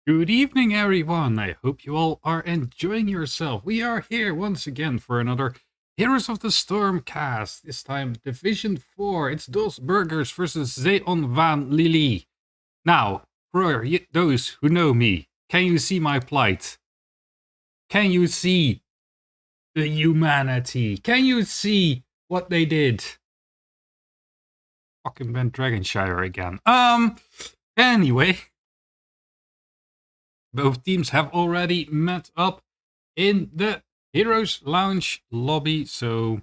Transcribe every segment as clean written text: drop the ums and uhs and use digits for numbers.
Good evening, everyone. I hope you all are enjoying yourself. We are here once again for another Heroes of the Storm cast. This time, Division 4. It's Dos Burgers versus Zeon Vaan Lili. Now, for those who know me, can you see my plight? Can you see the humanity? Can you see what they did? Fucking Ben Dragonshire again. Anyway. Both teams have already met up in the Heroes Lounge lobby, so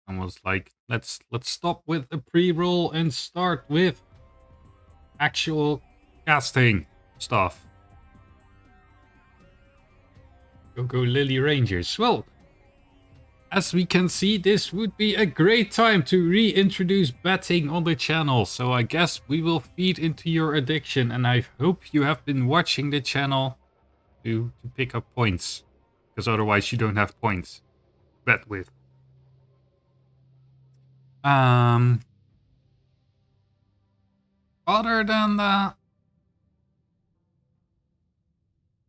I was like, let's stop with the pre-roll and start with actual casting stuff. Go Lily Rangers. Well, as we can see, this would be a great time to reintroduce betting on the channel. So I guess we will feed into your addiction, and I hope you have been watching the channel to pick up points, because otherwise you don't have points to bet with. Other than that,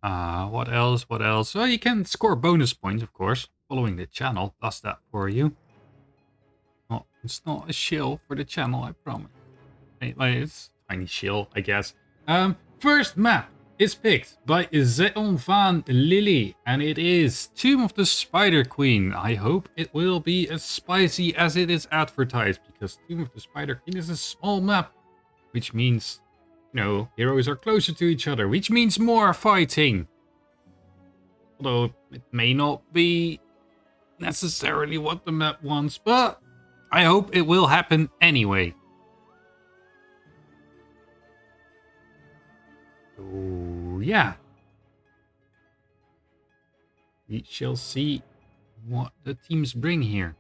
what else? Well, you can score bonus points, of course. Following the channel does that for you. Well, it's not a shill for the channel, I promise. It's a tiny shill, I guess. First map is picked by Zeon Vaan Lili, and it is Tomb of the Spider Queen. I hope it will be as spicy as it is advertised, because Tomb of the Spider Queen is a small map, which means, you know, heroes are closer to each other, which means more fighting. Although it may not be necessarily what the map wants, but I hope it will happen anyway. So, yeah. We shall see what the teams bring here.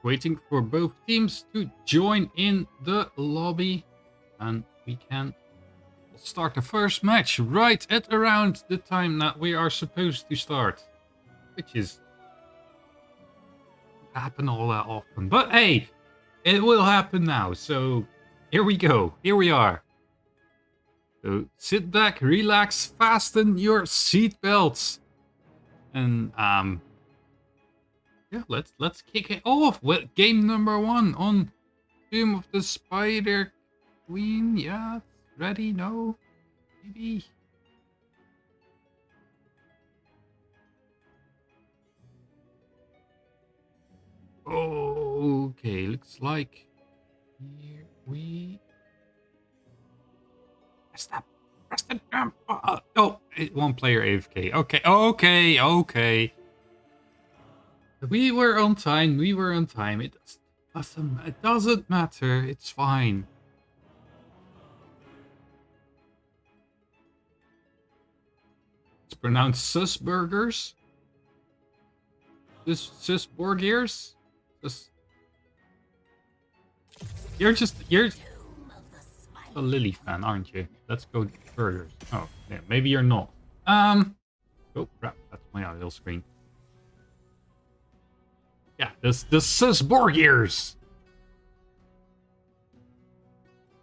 Waiting for both teams to join in the lobby, and we can start the first match right at around the time that we are supposed to start, which is happen all that often, but hey, it will happen now. So here we go, here we are. So sit back, relax, fasten your seatbelts, and yeah, let's kick it off with game number 1 on Tomb of the Spider Queen. Yeah, ready? No, maybe. Okay, looks like here we press the jump. Oh, one player AFK. Okay. We were on time. It doesn't matter. It's fine. It's pronounced Susburgers. Susburgers. You're a Lily fan, aren't you? Let's go burgers. Oh, yeah, maybe you're not. Oh crap, that's my idle screen. Yeah, the Susburgers.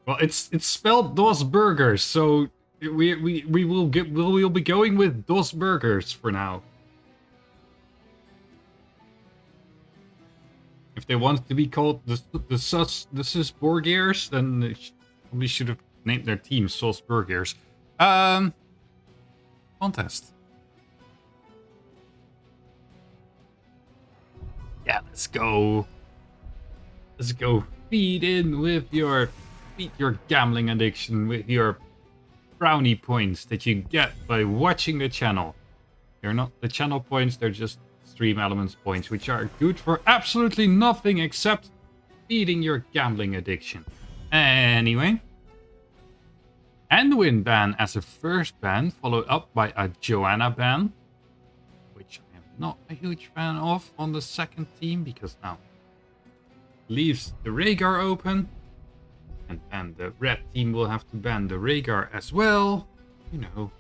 Well, it's spelled Dos Burgers, so we'll be going with Dos Burgers for now. If they want to be called the Susburgers, then they probably should have named their team Susburgers. Contest. Yeah, let's go. Feed in with your gambling addiction, with your brownie points that you get by watching the channel. They're not the channel points, they're just stream elements points, which are good for absolutely nothing except feeding your gambling addiction. Anyway. Anduin ban as a first ban, followed up by a Joanna ban, which I am not a huge fan of on the second team, because now leaves the Rhaegar open, and then the red team will have to ban the Rhaegar as well. You know,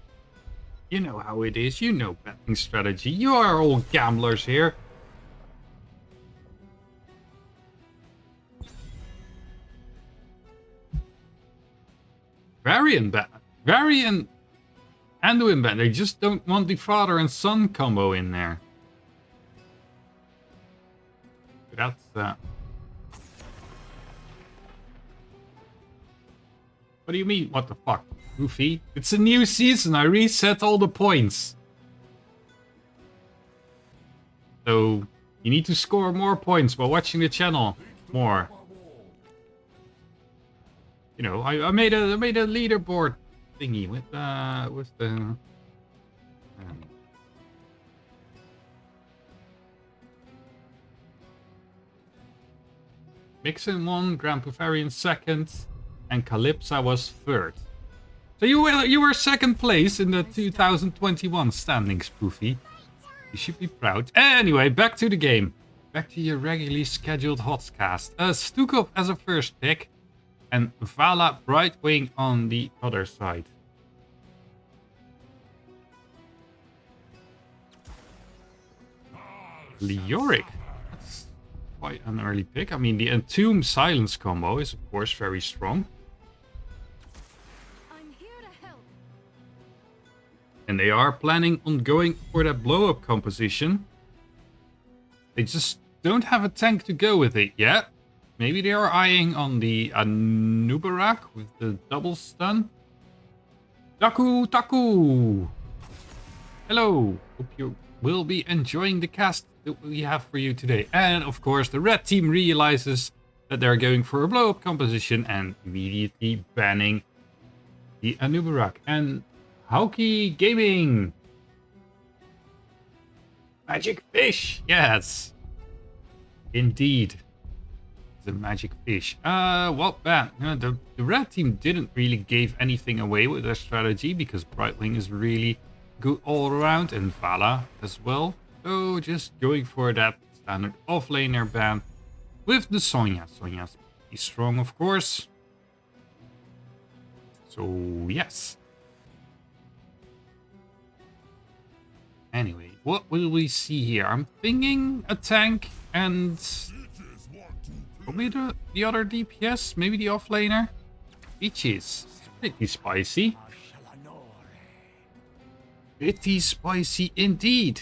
You know how it is. You know betting strategy. You are all gamblers here. Varian bet. Varian Anduin bet. They just don't want the father and son combo in there. That's What do you mean? What the fuck? Goofy? It's a new season. I reset all the points. So you need to score more points by watching the channel more. You know, I made a leaderboard thingy with the Mixin won, Grand Bavarian second, and Calypsa was third. So you were second place in the 2021 standings, Poofy. You should be proud. Anyway, back to the game. Back to your regularly scheduled Hotscast. Stukov as a first pick, and Vala Brightwing on the other side. Leoric. That's quite an early pick. I mean, the Entomb Silence combo is, of course, very strong. And they are planning on going for that blow-up composition. They just don't have a tank to go with it yet. Maybe they are eyeing on the Anubarak with the double stun. Taku! Hello! Hope you will be enjoying the cast that we have for you today. And of course, the red team realizes that they're going for a blow-up composition and immediately banning the Anubarak. And Hauki Gaming! Magic fish! Yes! Indeed. The magic fish. Well, the red team didn't really give anything away with their strategy because Brightwing is really good all around and Vala as well. So just going for that standard offlaner ban with the Sonya. Sonya's pretty strong, of course. So, yes. Anyway, what will we see here? I'm thinking a tank and probably the other DPS, maybe the offlaner. Peaches. It's pretty spicy. Pretty spicy indeed.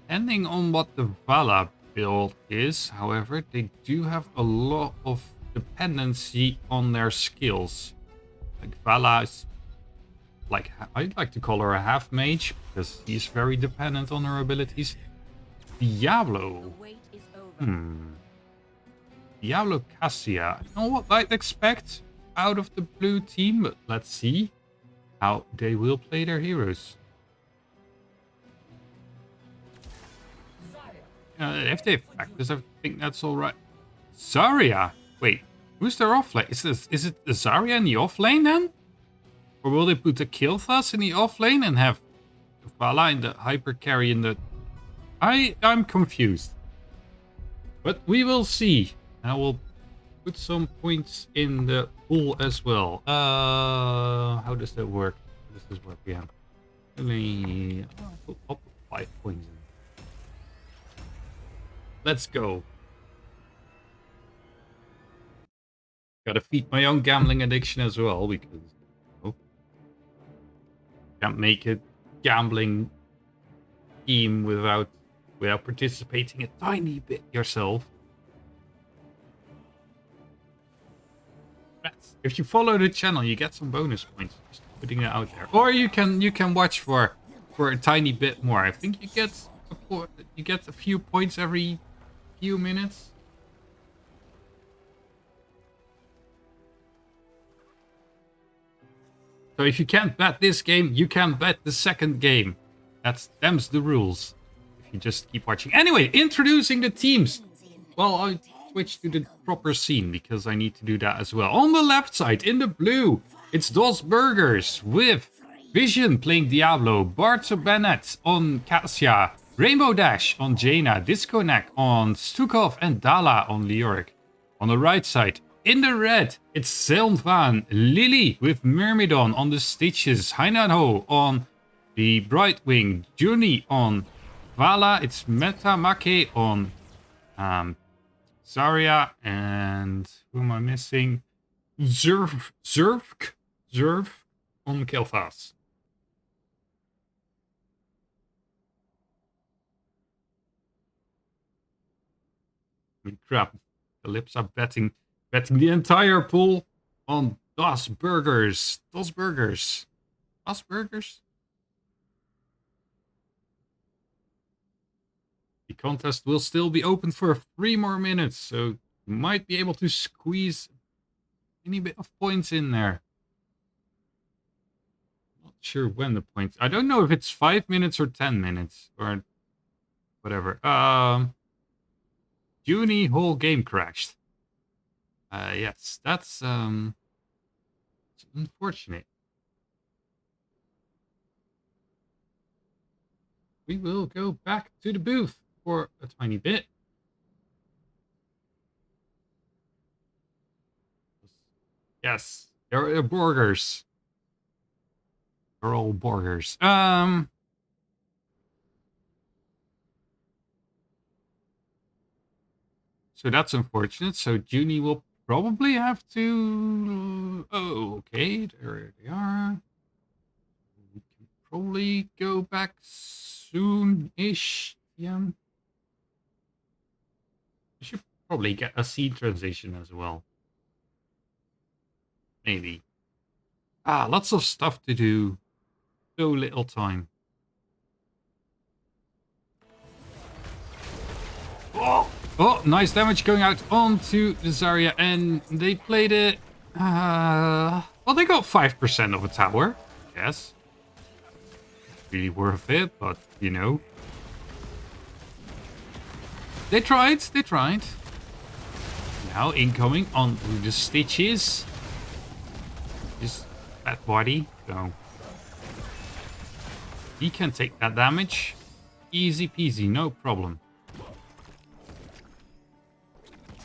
Depending on what the Vala build is, however, they do have a lot of dependency on their skills. Like Vala is, like, I'd like to call her a half mage because he's very dependent on her abilities. Diablo. Diablo Cassia. I don't know what I'd expect out of the blue team, but let's see how they will play their heroes. If they practice, I think that's alright. Zarya! Wait, who's their offlane? Is it the Zarya in the offlane then? Or will they put the Kilthas in the offlane and have Vala in the hyper carry in the... I'm confused. But we will see. I will put some points in the pool as well. How does that work? How does this work? Yeah. I'll put 5 points in. Let's go. Gotta feed my own gambling addiction as well, because can't make a gambling team without participating a tiny bit yourself. If you follow the channel, you get some bonus points. Just putting it out there, or you can watch for a tiny bit more. I think you get a few points every few minutes. So if you can't bet this game, you can bet the second game. Them's the rules. If you just keep watching. Anyway, introducing the teams. Well, I switched to the proper scene because I need to do that as well. On the left side, in the blue, it's Dos Burgers with Vision playing Diablo, Barto Bennett on Cassia, Rainbow Dash on Jaina, Disconnect on Stukov, and Dala on Leoric. On the right side, in the red, it's Vaan, Lili with Myrmidon on the stitches, Hainanho on the Brightwing, Juni on Vala, it's Metamake on Zarya, and who am I missing? Zerv on Kel'Thas. Crap. The lips are betting the entire pool on Das Burgers. Das Burgers. Das Burgers? The contest will still be open for 3 more minutes, so you might be able to squeeze any bit of points in there. Not sure when the points... I don't know if it's 5 minutes or 10 minutes, or whatever. Juni whole game crashed. Yes, that's unfortunate. We will go back to the booth for a tiny bit. Yes, there are burgers. They're all burgers. So that's unfortunate. So Juni will probably have to... Oh, okay. There they are. We can probably go back soon-ish. Yeah. We should probably get a seed transition as well. Maybe. Lots of stuff to do. So little time. Oh, nice damage going out onto the Zarya, and they played it... well, they got 5% of a tower. Yes. Really worth it, but, you know. They tried. Now incoming on the stitches. Just that body, so... He can take that damage. Easy peasy, no problem.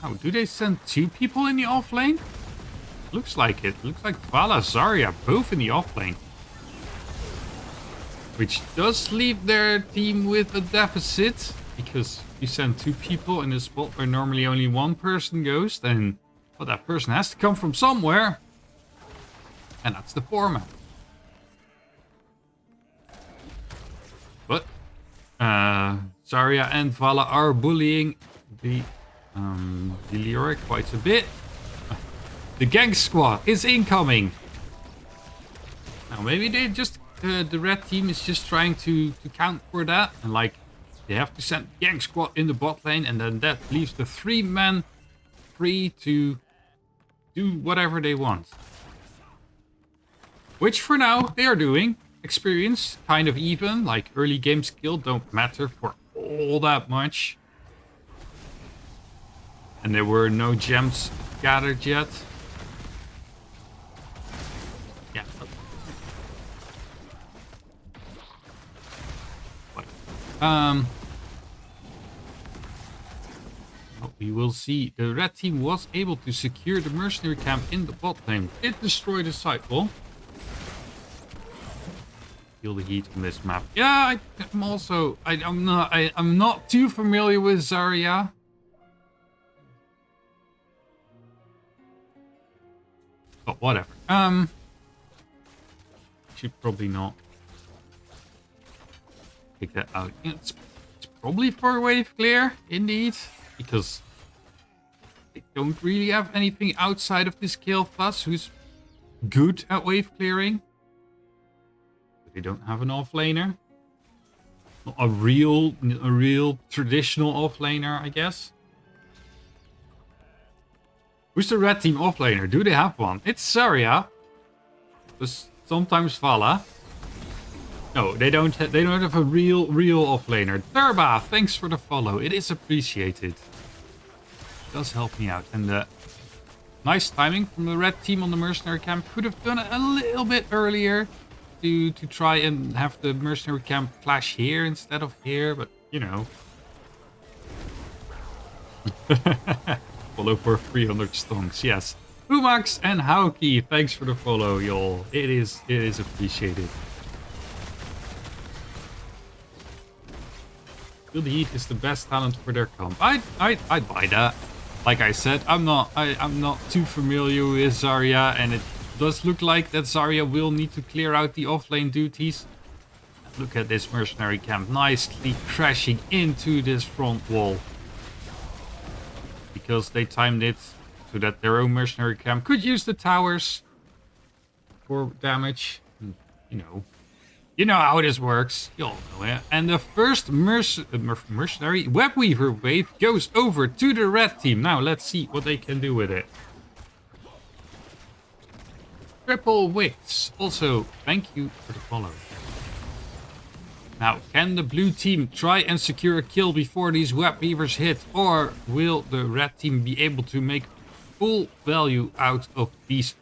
Oh, do they send 2 people in the off lane? Looks like it. Looks like Vala, Zarya, both in the off lane. Which does leave their team with a deficit. Because you send 2 people in a spot where normally only 1 person goes, then well, that person has to come from somewhere. And that's the format. But Zarya and Vala are bullying the Leroy quite a bit. The gang squad is incoming. Now maybe they just the red team is just trying to count for that, and like they have to send gang squad in the bot lane, and then that leaves the 3 men free to do whatever they want. Which for now they are doing. Experience kind of even, like early game skill don't matter for all that much. And there were no gems gathered yet. Yeah. Well, we will see. The red team was able to secure the mercenary camp in the bot lane. It destroyed the sidewall. Feel the heat on this map. Yeah, I'm also... I'm not too familiar with Zarya. But whatever. Should probably not take that out. Yeah, it's probably for wave clear, indeed, because they don't really have anything outside of this Kel'Thas who's good at wave clearing. But they don't have an offlaner. Not a real traditional offlaner, I guess. Who's the red team offlaner? Do they have one? It's Zarya. There's sometimes Vala. No, they don't have a real offlaner. Turba, thanks for the follow. It is appreciated. It does help me out. And nice timing from the red team on the mercenary camp. Could have done it a little bit earlier to try and have the mercenary camp clash here instead of here, but you know. Follow for 300 stonks, yes. Umax and Hauki, thanks for the follow, y'all. It is appreciated. Field Heat is the best talent for their comp. I'd buy that. Like I said, I'm not too familiar with Zarya, and it does look like that Zarya will need to clear out the offlane duties. Look at this mercenary camp nicely crashing into this front wall. Because they timed it so that their own mercenary camp could use the towers for damage. You know how this works. You all know it. And the first mercenary webweaver wave goes over to the red team. Now let's see what they can do with it. Triple Wits. Also, thank you for the follow. Now, can the blue team try and secure a kill before these webweavers hit? Or will the red team be able to make full value out of these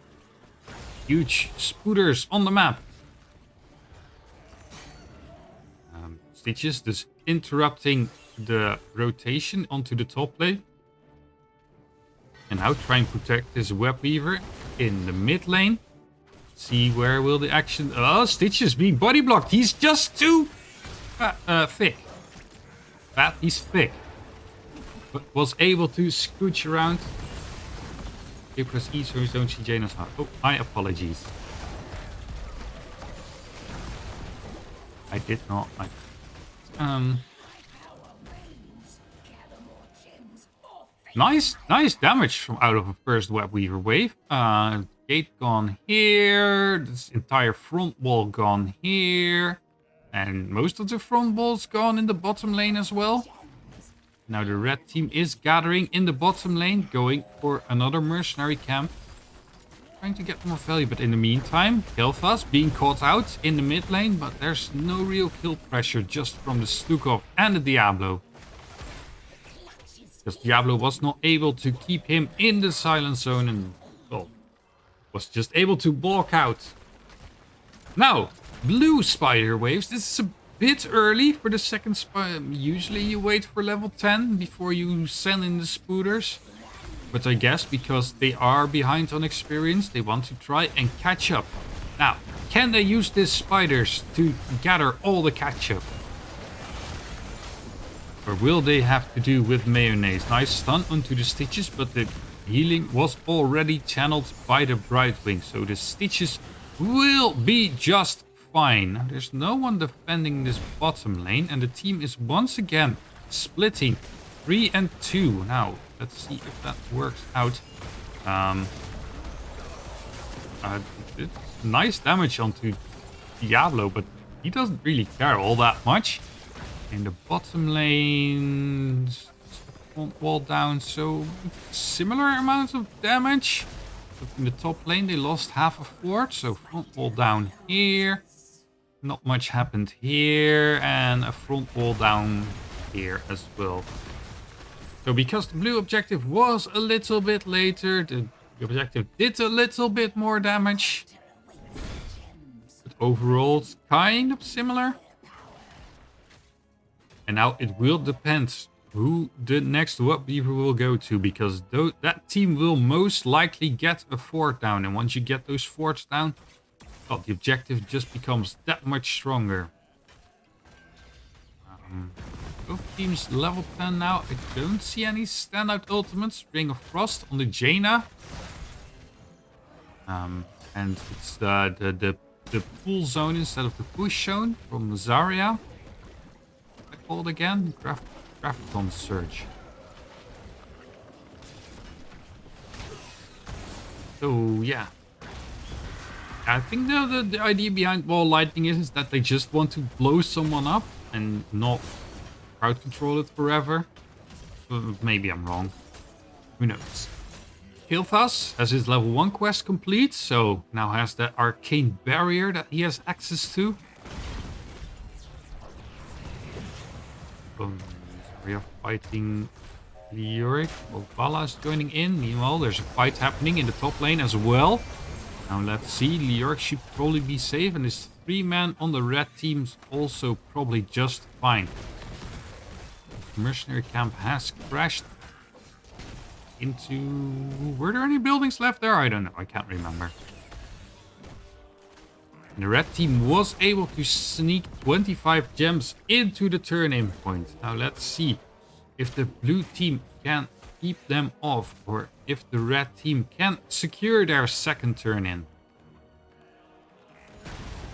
huge spooters on the map? Stitches just interrupting the rotation onto the top lane. And now try and protect this webweaver in the mid lane. See where will the action... Oh, Stitches being body blocked. He's just too thick. He's thick. But was able to scooch around. Okay, press E so you don't see Jaina's heart. Oh, my apologies. I did not like... Nice damage from out of a first webweaver wave. Gate gone here. This entire front wall gone here. And most of the front wall's gone in the bottom lane as well. Now the red team is gathering in the bottom lane, going for another mercenary camp. Trying to get more value, but in the meantime, Kel'Thas being caught out in the mid lane, but there's no real kill pressure just from the Stukov and the Diablo. Because Diablo was not able to keep him in the silent zone and, well, was just able to walk out. Now, blue spider waves. This is a bit early for the second spider. Usually you wait for level 10 before you send in the spooters. But I guess because they are behind on experience, they want to try and catch up. Now, can they use these spiders to gather all the catch up? Or will they have to do with mayonnaise? Nice stun onto the Stitches, but the healing was already channeled by the Brightwing. So the Stitches will be just fine. Now, there's no one defending this bottom lane, and the team is once again splitting 3 and 2. Now, let's see if that works out. Nice damage onto Diablo, but he doesn't really care all that much. In the bottom lane, front wall down, so similar amounts of damage. But in the top lane, they lost half a fort, so front wall down here. Not much happened here, and a front wall down here as well. So because the blue objective was a little bit later, the objective did a little bit more damage. But overall, it's kind of similar. And now it will depend who the next webweaver will go to, because that team will most likely get a fort down. And once you get those forts down, well, the objective just becomes that much stronger. Both teams level 10 now. I don't see any standout ultimates. Ring of Frost on the Jaina. And it's the pull zone instead of the push zone from Zarya. I called again. Graviton Surge. So yeah. I think the idea behind wall lightning is that they just want to blow someone up and not crowd control it forever. Maybe I'm wrong. Who knows? Kel'Thas has his level 1 quest complete, so now has that arcane barrier that he has access to. We are fighting Lyric. Well, Vala is joining in. Meanwhile, there's a fight happening in the top lane as well. Now let's see. Lyric should probably be safe, and his 3-man on the red team's also probably just fine. The mercenary camp has crashed. into... Were there any buildings left there? I don't know. I can't remember. And the red team was able to sneak 25 gems into the turn-in point. Now let's see if the blue team can keep them off, or if the red team can secure their second turn-in.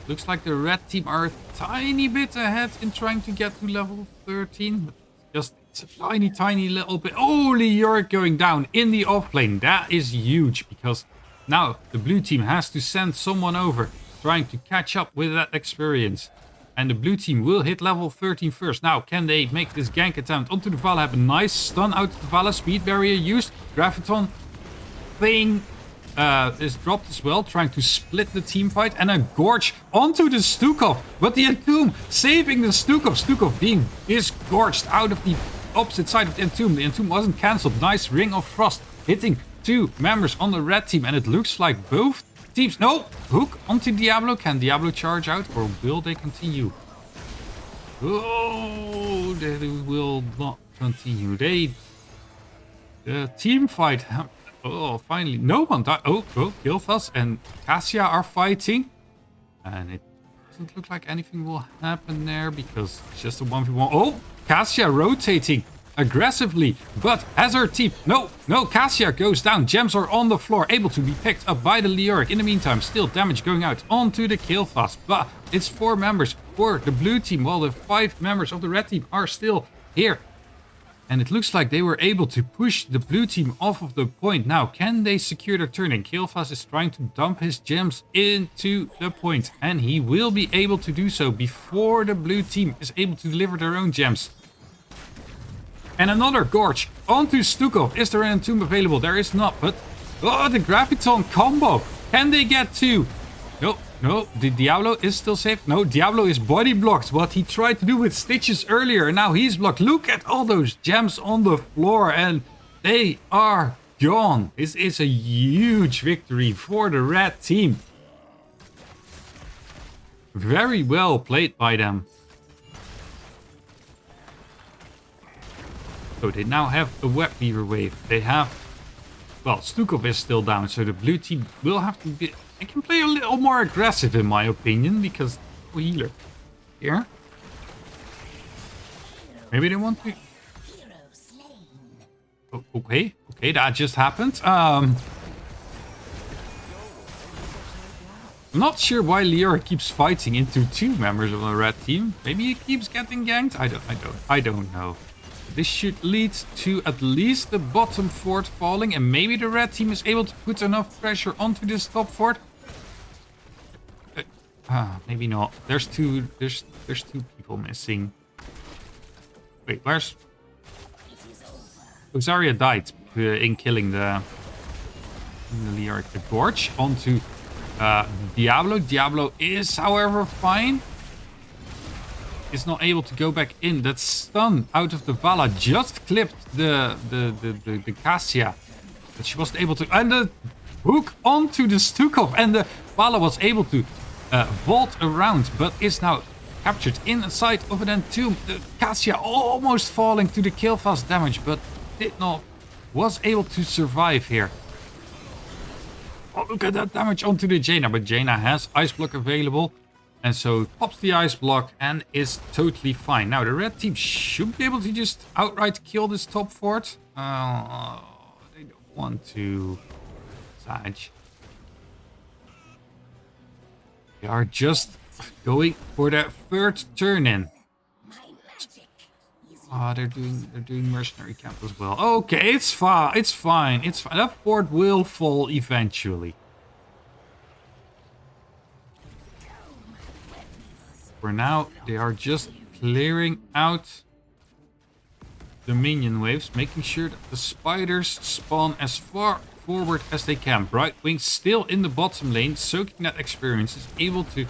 Looks like the red team are a tiny bit ahead in trying to get to level 13. But just it's a tiny little bit. Holy, you're going down in the off lane. That is huge, because now the blue team has to send someone over trying to catch up with that experience. And the blue team will hit level 13 first. Now, can they make this gank attempt onto the Vala? Have a nice stun out of the Vala. Speed barrier used. Graviton thing is dropped as well, trying to split the team fight. And a Gorge onto the Stukov. But the Entomb saving the Stukov. Stukov is gorged out of the opposite side of the Entomb. The Entomb wasn't cancelled. Nice Ring of Frost hitting 2 members on the red team. And it looks like both teams. No! Hook onto Diablo. Can Diablo charge out, or will they continue? Oh, they will not continue. The team fight. Oh, finally. No one died. Oh, Gilthas and Cassia are fighting. And it doesn't look like anything will happen there, because it's just a 1v1. Oh, Cassia rotating aggressively, but has her team. No, Cassia goes down. Gems are on the floor, able to be picked up by the Leoric. In the meantime, still damage going out onto the Killfast, but it's 4 members for the blue team, while the 5 members of the red team are still here. And it looks like they were able to push the blue team off of the point. Now, can they secure their turn? And Killfast is trying to dump his gems into the point, and he will be able to do so before the blue team is able to deliver their own gems. And another Gorge onto Stukov. Is there an Entomb available? There is not, but... Oh, the Graviton combo. Can they get 2? No. The Diablo is still safe. No, Diablo is body blocked. What he tried to do with Stitches earlier. And now he's blocked. Look at all those gems on the floor. And they are gone. This is a huge victory for the red team. Very well played by them. So they now have a Web Weaver wave. They have... Well, Stukov is still down, so the blue team will have to be... They can play a little more aggressive, in my opinion, because... Oh, healer. Here. Maybe they want to... Oh, okay, that just happened. I'm not sure why Leora keeps fighting into 2 members of the red team. Maybe he keeps getting ganked? I don't know. This should lead to at least the bottom fort falling, and maybe the red team is able to put enough pressure onto this top fort. Maybe not. There's two people missing. Wait, where's... Ozaria died in killing the Leoric. The Gorge onto Diablo. Diablo is, however, fine. Is not able to go back in. That stun out of the Vala just clipped the Cassia. But she wasn't able to... And the hook onto the Stukov. And the Vala was able to vault around, but is now captured inside of an Entomb. The Cassia almost falling to the Killfast damage, but was able to survive here. Oh, look at that damage onto the Jaina. But Jaina has Ice Block available. And so pops the ice block and is totally fine. Now the red team should be able to just outright kill this top fort. They don't want to. Sag. They are just going for their 3rd turn in. Oh, they're doing mercenary camp as well. Okay, it's fine. It's fine. That fort will fall eventually. For now, they are just clearing out the minion waves, making sure that the spiders spawn as far forward as they can. Brightwing still in the bottom lane, soaking that experience, is able to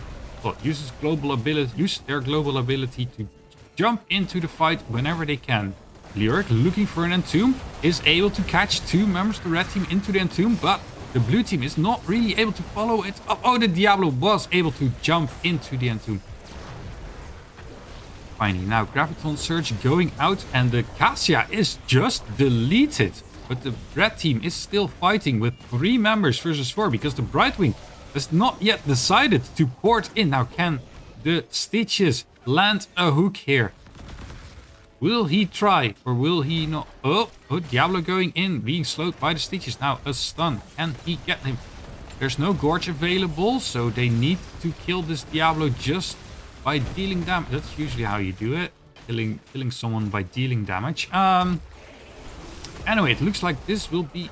use their global ability to jump into the fight whenever they can. Leoric, looking for an Entomb, is able to catch 2 members of the red team into the Entomb, but the blue team is not really able to follow it up. Oh, the Diablo was able to jump into the Entomb. Finally, now Graviton Surge going out, and the Cassia is just deleted But the red team is still fighting with 3 members versus 4 because the Brightwing has not yet decided to port in. Now, can the Stitches land a hook here? Will he try or will he not? Oh, Diablo going in, being slowed by the Stitches. Now, a stun. Can he get him? There's no Gorge available, so they need to kill this Diablo just by dealing damage. That's usually how you do it. Killing someone by dealing damage. Anyway, it looks like this will be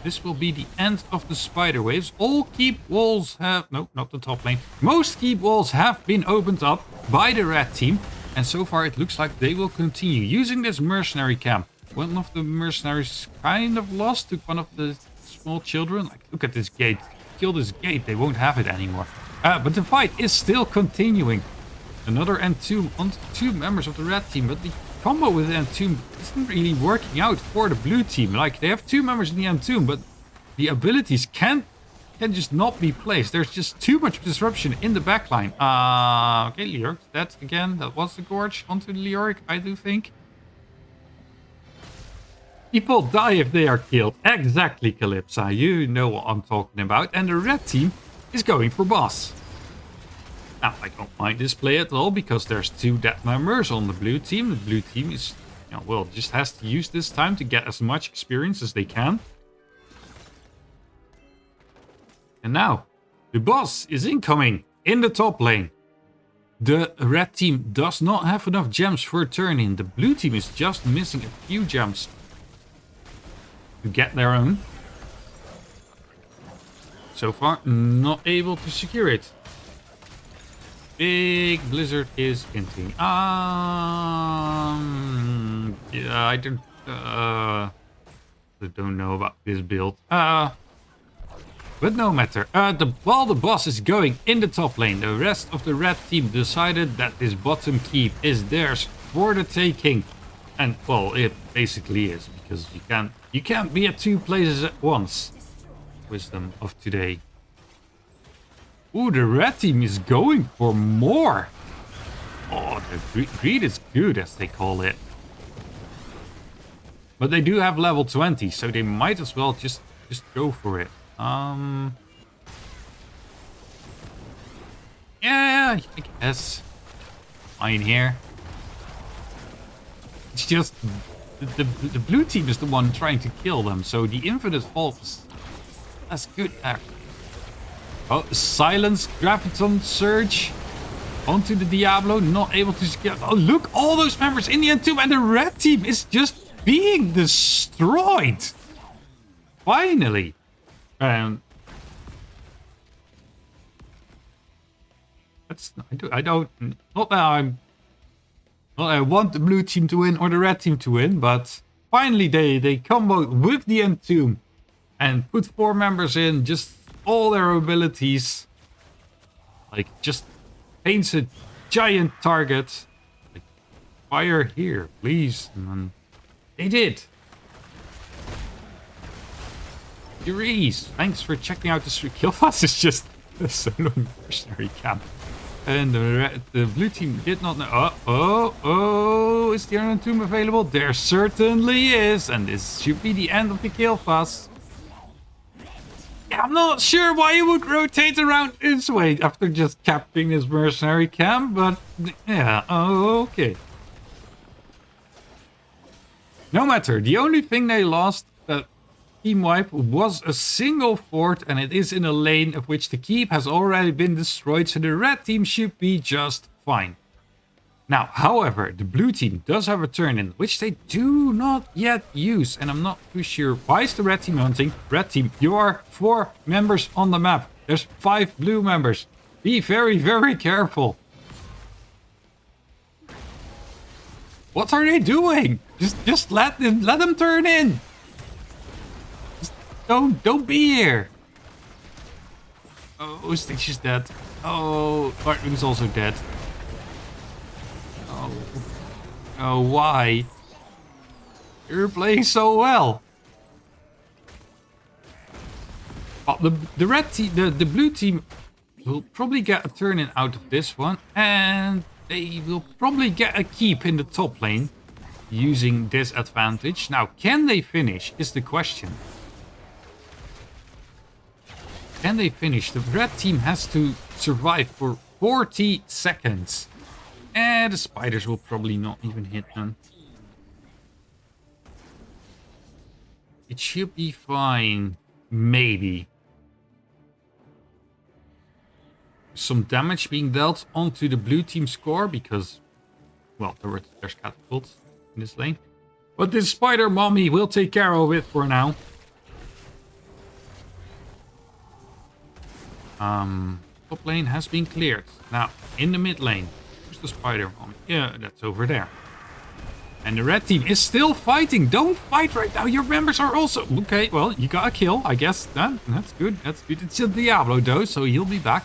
the end of the spider waves. All keep walls have... No, not the top lane. Most keep walls have been opened up by the red team. And so far it looks like they will continue using this mercenary camp. One of the mercenaries kind of lost. Took one of the small children. Like, look at this gate. Kill this gate. They won't have it anymore. But the fight is still continuing. Another Entomb on 2 members of the red team. But the combo with the Entomb isn't really working out for the blue team. Like, they have 2 members in the Entomb, but the abilities can just not be placed. There's just too much disruption in the backline. Okay, Leoric, that again, that was the Gorge onto the Leoric, I do think. People die if they are killed. Exactly, Calypsa. You know what I'm talking about. And the red team is going for boss. Now, I don't mind this play at all because there's 2 death members on the blue team. The blue team is, well, just has to use this time to get as much experience as they can. And now, the boss is incoming in the top lane. The red team does not have enough gems for a turn in. The blue team is just missing a few gems to get their own. So far, not able to secure it. Big blizzard is hinting. Yeah, I don't know about this build. But no matter. While the boss is going in the top lane, the rest of the red team decided that this bottom keep is theirs for the taking. And well, it basically is, because you can't be at 2 places at once. Wisdom of today. Ooh, the red team is going for more. Oh, the greed is good, as they call it. But they do have level 20, so they might as well just go for it. Yeah, I guess. Fine here. It's just the blue team is the one trying to kill them, so the infinite fault is that's good there. Oh, silence, graviton surge onto the Diablo, not able to secure. Oh, look, all those members in the Entomb, and the red team is just being destroyed. Finally. That's I don't not that I want the blue team to win or the red team to win, but finally they combo with the Entomb and put 4 members in, just all their abilities, like just paints a giant target, like fire here please, and then they did. Reese, thanks for checking out the stream. Killfast is just a solo mercenary camp. And the blue team did not know. Oh, is the Entomb available? There certainly is. And this should be the end of the Killfast. Yeah, I'm not sure why you would rotate around this way after just capturing this mercenary camp, but yeah, okay. No matter, the only thing they lost team wipe was a single fort, and it is in a lane of which the keep has already been destroyed, so the red team should be just fine. Now, however, the blue team does have a turn in, which they do not yet use, and I'm not too sure. Why is the red team hunting? Red team, you are 4 members on the map. There's 5 blue members. Be very, very careful. What are they doing? Just let them turn in. Don't be here. Oh, Stitch is dead. Oh, Bartwing's also dead. Oh, why? You're playing so well. But the red team, the blue team will probably get a turn in out of this one, and they will probably get a keep in the top lane. using this advantage. Now, can they finish is the question. Can they finish? The red team has to survive for 40 seconds. And the spiders will probably not even hit them. It should be fine. Maybe. Some damage being dealt onto the blue team score because, well, there's catapults in this lane. But this spider mommy will take care of it for now. Top lane has been cleared. Now, in the mid lane, where's the spider mommy? Yeah, that's over there. And the red team is still fighting. Don't fight right now. Your members are also... Okay, well, you got a kill, I guess. That's good. That's good. It's a Diablo, though, so he'll be back.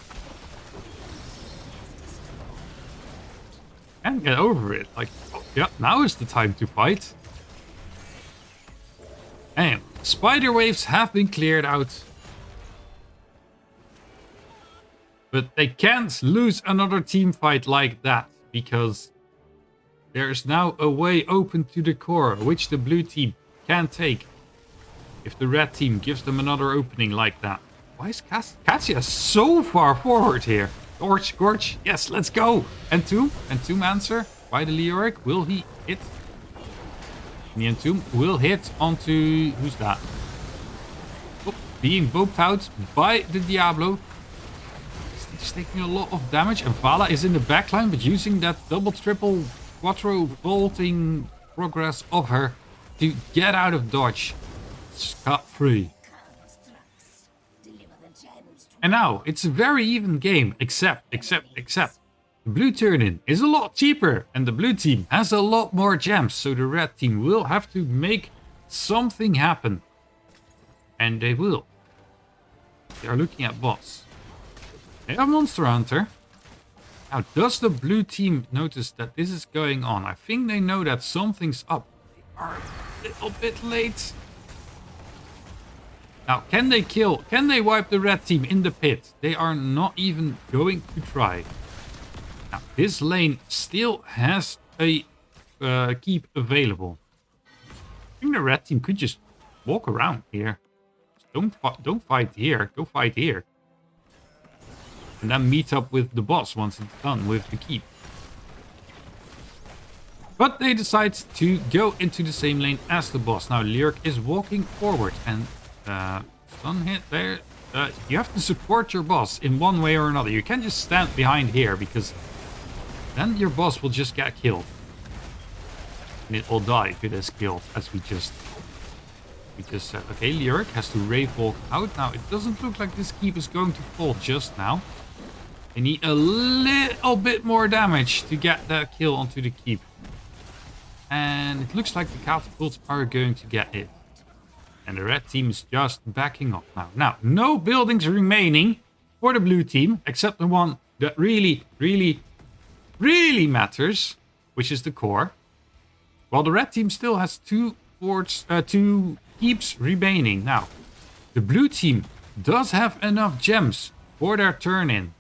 And get over it. Like, oh, yeah, now is the time to fight. And spider waves have been cleared out. But they can't lose another team fight like that. Because there is now a way open to the core, which the blue team can take. If the red team gives them another opening like that. Why is Katia so far forward here? Gorge, yes, let's go. And Tomb answer by the Leoric. Will he hit? The Entomb will hit onto... Who's that? Oh, being boped out by the Diablo. He's taking a lot of damage. And Vala is in the backline, but using that double, triple, quattro vaulting progress of her to get out of dodge. Scot-free. And now, it's a very even game, except. The blue turn-in is a lot cheaper, and the blue team has a lot more gems, so the red team will have to make something happen. And they will. They are looking at bots. They have Monster Hunter. Now, does the blue team notice that this is going on? I think they know that something's up. They are a little bit late. Now, can they kill? Can they wipe the red team in the pit? They are not even going to try. Now, this lane still has a keep available. I think the red team could just walk around here. Don't fight here. Go fight here. And then meet up with the boss once it's done with the keep. But they decide to go into the same lane as the boss. Now, Lyric is walking forward and... stun hit there. You have to support your boss in one way or another. You can't just stand behind here because then your boss will just get killed. And it will die if it is killed, as we just said. Okay, Lyric has to Wraith Walk out. Now, it doesn't look like this keep is going to fall just now. They need a little bit more damage to get that kill onto the keep. And it looks like the catapults are going to get it. And the red team is just backing off now. Now, no buildings remaining for the blue team, except the one that really, really, really matters, which is the core. While the red team still has two keeps remaining. Now, the blue team does have enough gems for their turn-in.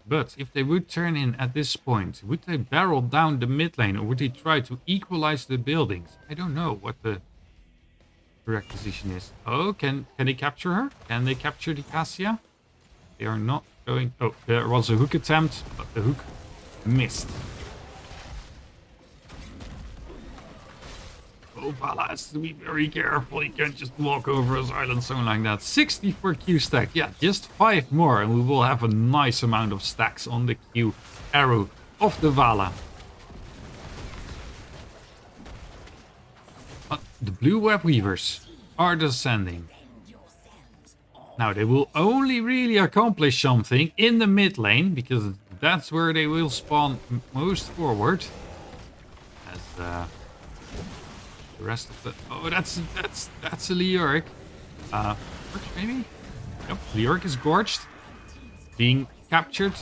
But if they would turn in at this point, would they barrel down the mid lane or would they try to equalize the buildings? I don't know what the correct position is. Oh, can they capture her? Can they capture the Cassia? They are not going... Oh, there was a hook attempt, but the hook missed. Oh, Vala has to be very careful. You can't just walk over a silent zone like that. 60 for Q stack. Yeah, just 5 more and we will have a nice amount of stacks on the Q arrow of the Vala. But the blue web weavers are descending. Now, they will only really accomplish something in the mid lane because that's where they will spawn most forward. As the rest of the... Oh, that's a Leoric. Maybe? Yep, Leoric is gorged. Being captured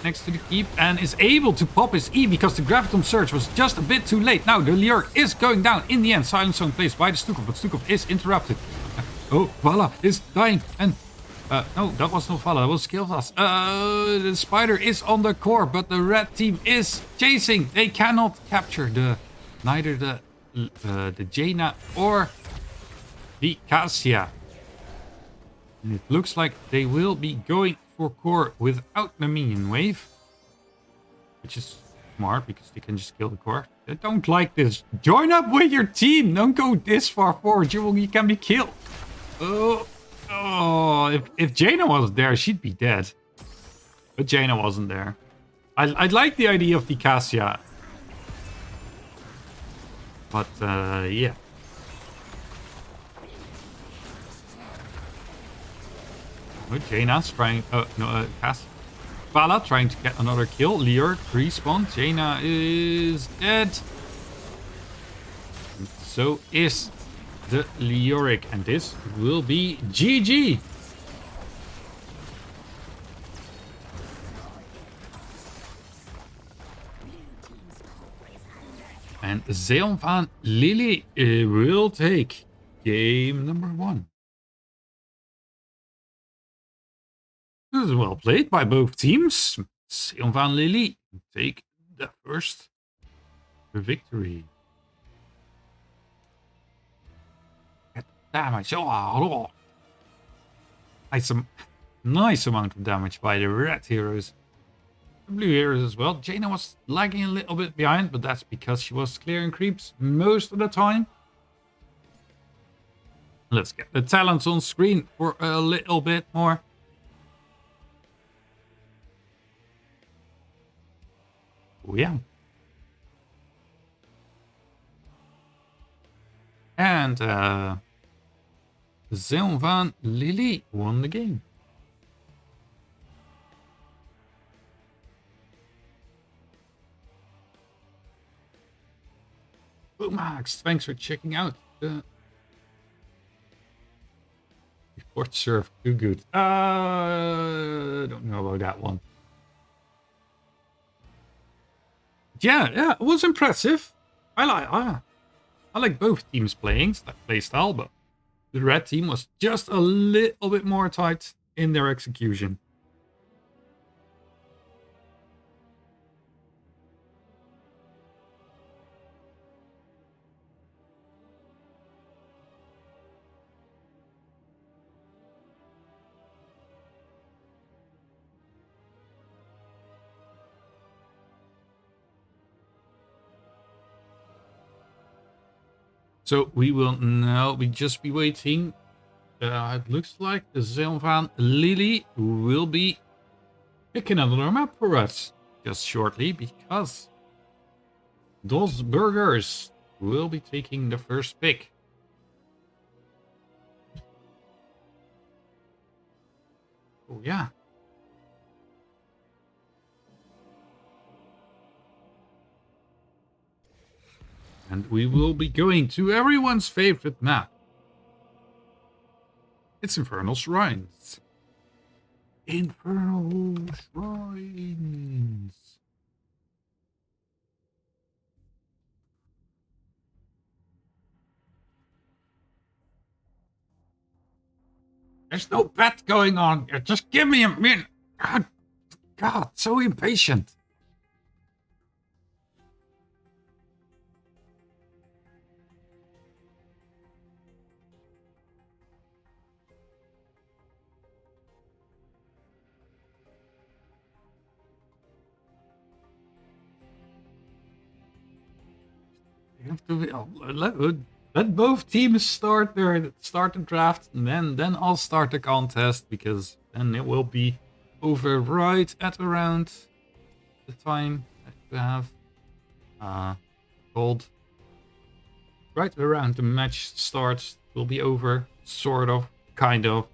next to the keep and is able to pop his E because the Graviton Surge was just a bit too late. Now, the Leoric is going down in the end. Silent Zone placed by the Stukov, but Stukov is interrupted. Oh, Vala is dying and No, that was not Vala, that was Skillfast. The spider is on the core, but the red team is chasing. They cannot capture neither the Jaina or the Cassia. And it looks like they will be going for core without the minion wave. Which is smart, because they can just kill the core. I don't like this. Join up with your team. Don't go this far forward. You can be killed. Oh, if Jaina was there, she'd be dead. But Jaina wasn't there. I like the idea of the Cassia. But, yeah. Oh, Jaina's trying... no, Cassia. Vala trying to get another kill. Lior respawn. Jaina is dead. And so is the Leoric. And this will be GG. And Vaan Lili will take game number 1. This is well played by both teams. Vaan Lili take the first victory. Get damage. Oh, nice amount of damage by the red heroes. The blue heroes as well. Jaina was lagging a little bit behind, but that's because she was clearing creeps most of the time. Let's get the talents on screen for a little bit more. Oh, yeah. And Vaan Lili won the game. Max, thanks for checking out the report serve. Too good. Don't know about that one. Yeah, it was impressive. I like both teams playing that playstyle, but the red team was just a little bit more tight in their execution. So we will now just be waiting. It looks like the Vaan Lili will be picking another map for us just shortly, because those burgers will be taking the first pick. Oh yeah. And we will be going to everyone's favorite map. It's Infernal Shrines. Infernal Shrines. There's no bet going on. Just give me a minute. God, so impatient. You have to let both teams start the draft, and then I'll start the contest, because then it will be over right at around the time that you have called. Right around the match starts, will be over, sort of, kind of.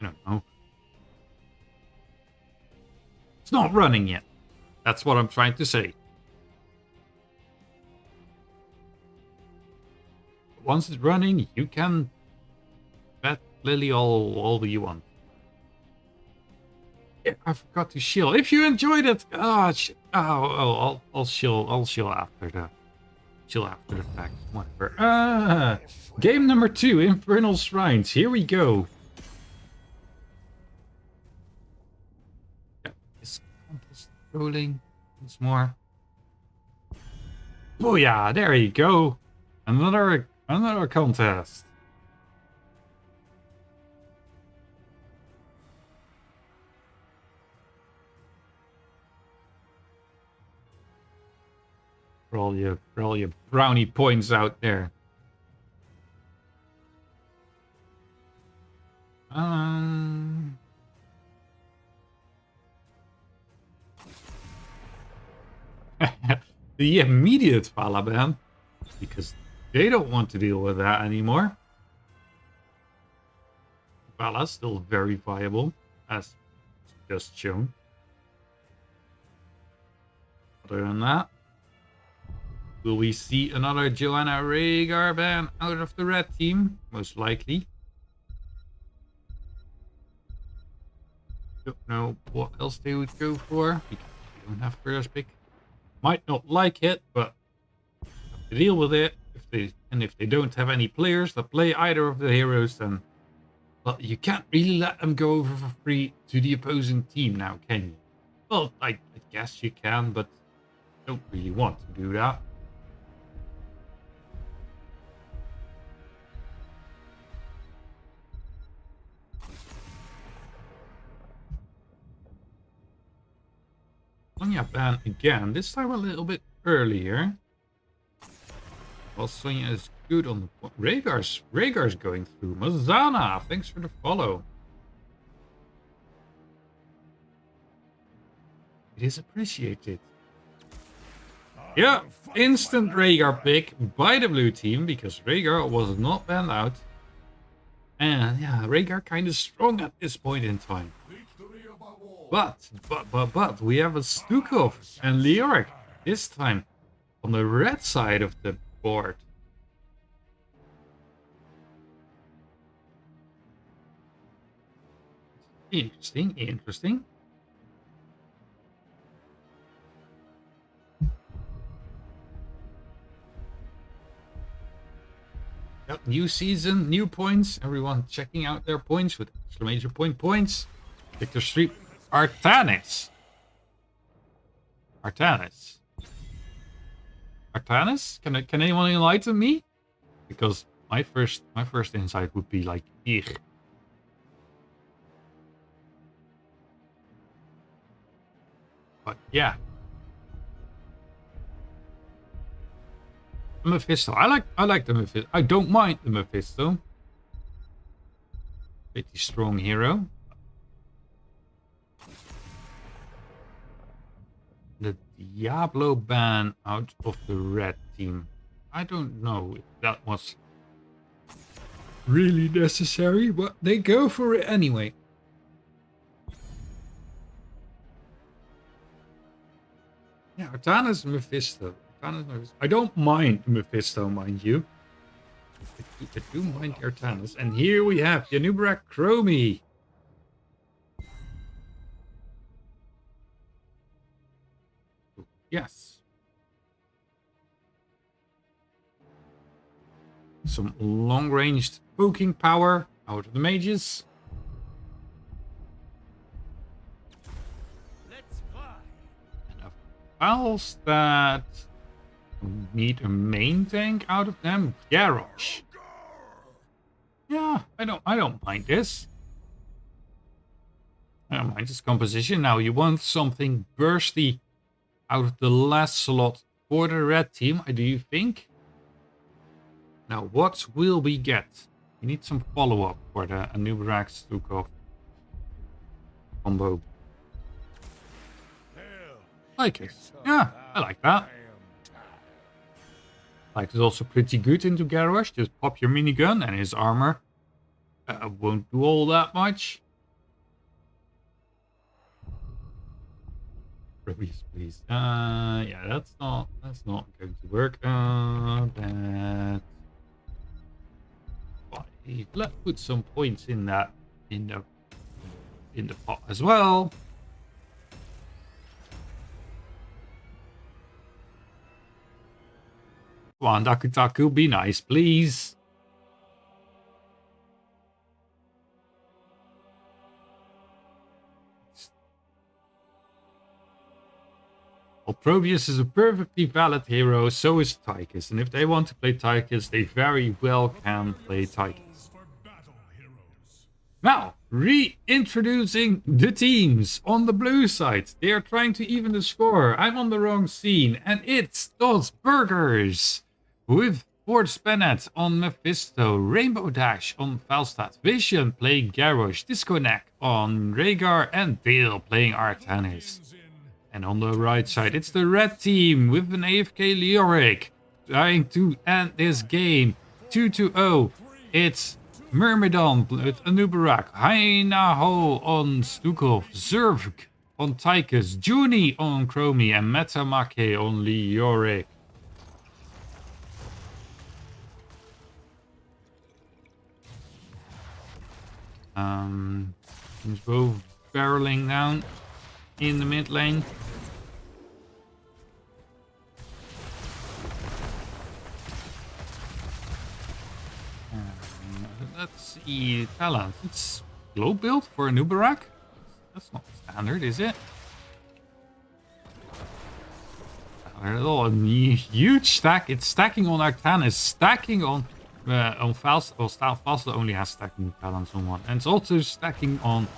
I don't know. It's not running yet. That's what I'm trying to say. Once it's running, you can bet Lili all you want. Yeah, I forgot to shield. If you enjoyed it, I'll shield after the fact. Whatever. Game number 2, Infernal Shrines. Here we go. Contest rolling once more. Oh yeah, there you go. Another contest. For all your brownie points out there. The immediate Valaban, because they don't want to deal with that anymore. Vala's still very viable, as just shown. Other than that, will we see another Joanna Rhaegar ban out of the red team? Most likely. Don't know what else they would go for, because they don't have first pick. Might not like it, but have to deal with it. If they don't have any players that play either of the heroes, then well, you can't really let them go over for free to the opposing team now, can you? Well, I guess you can, but don't really want to do that. Sonya ban again, this time a little bit earlier. Well, Sonya is good on the point. Rhaegar's going through. Mazana, thanks for the follow. It is appreciated. Yeah, instant Rhaegar pick by the blue team because Rhaegar was not banned out. And yeah, Rhaegar kind of strong at this point in time. But we have a Stukov and Leoric this time on the red side of the board. Interesting. Yep, new season, new points. Everyone checking out their points with exclamation point points. Victor Street, Artanis. Can anyone enlighten me? Because my first insight would be like, ich. But yeah. Mephisto. I like the Mephisto. I don't mind the Mephisto. Pretty strong hero. The Diablo ban out of the red team. I don't know if that was really necessary, but they go for it anyway. Yeah, Artanis Mephisto. I don't mind Mephisto, mind you. I do mind Artanis. And here we have Yanubrak Chromie. Yes. Some long-ranged poking power out of the mages. Let's fly. And files that need a main tank out of them. Garrosh. Yeah, I don't mind this. I don't mind this composition. Now you want something bursty out of the last slot for the red team, do you think? Now, what will we get? We need some follow-up for the Anubrak Stukov combo. Like it. Yeah, I like that. Like it's also pretty good into Garrosh. Just pop your minigun and his armor won't do all that much. Please. Yeah, that's not going to work. That. Let's put some points in that in the pot as well. Come on, Daku, be nice, please. Well, Probius is a perfectly valid hero, so is Tychus. And if they want to play Tychus, they very well can play Tychus. Now, reintroducing the teams on the blue side. They are trying to even the score. I'm on the wrong scene, and it's those burgers with Forge Bennett on Mephisto, Rainbow Dash on Falstad, Vision playing Garrosh, Disconnect on Rhaegar, and Dale playing Artanis. And on the right side, it's the red team with an AFK Leoric trying to end this game 2-0. It's Myrmidon with Anubarak, Hainaho on Stukov, Zerg on Tychus, Juni on Chromie, and Metamake on Leoric. Teams both barreling down in the mid lane. Let's see, talent. It's glow build for a Nubarak. That's not standard, is it? Standard at all. A huge stack. It's stacking on Artanis, stacking on Falstad. Well, Falstad only has stacking talents on one, and it's also stacking on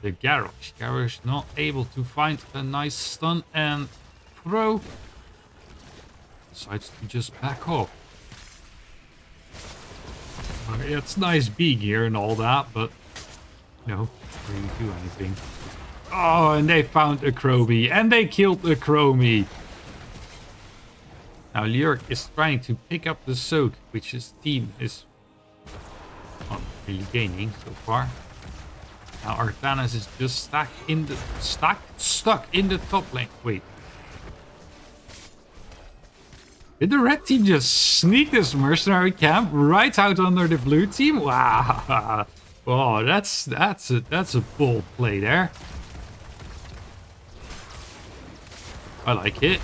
the Garrosh. Garrosh not able to find a nice stun and throw. Decides to just back off. It's nice being here and all that, but no, didn't do anything. Oh, and they found a Chromie, and they killed the Chromie. Now Lyric is trying to pick up the soak, which his team is not really gaining so far. Now Artanis is just stuck in the top lane. Wait. Did the red team just sneak this mercenary camp right out under the blue team? Wow. Oh, that's a bold play there. I like it.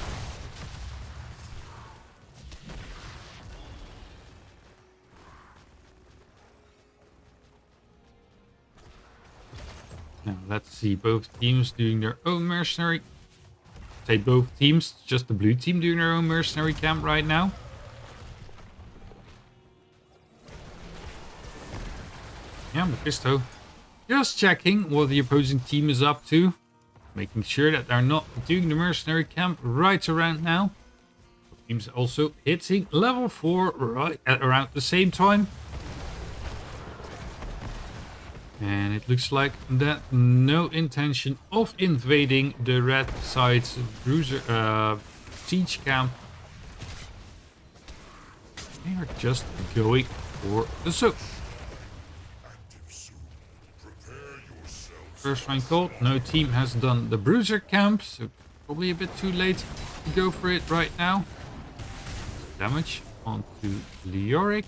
Now let's see both teams doing their own mercenary. Say both teams, just the blue team doing their own mercenary camp right now. Yeah, Mephisto. Just checking what the opposing team is up to. Making sure that they're not doing the mercenary camp right around now. Both teams also hitting level 4 right at around the same time. And it looks like that no intention of invading the red side's bruiser siege camp. They are just going for the soak. First line called. No team has done the bruiser camp, so probably a bit too late to go for it right now. Damage onto Leoric.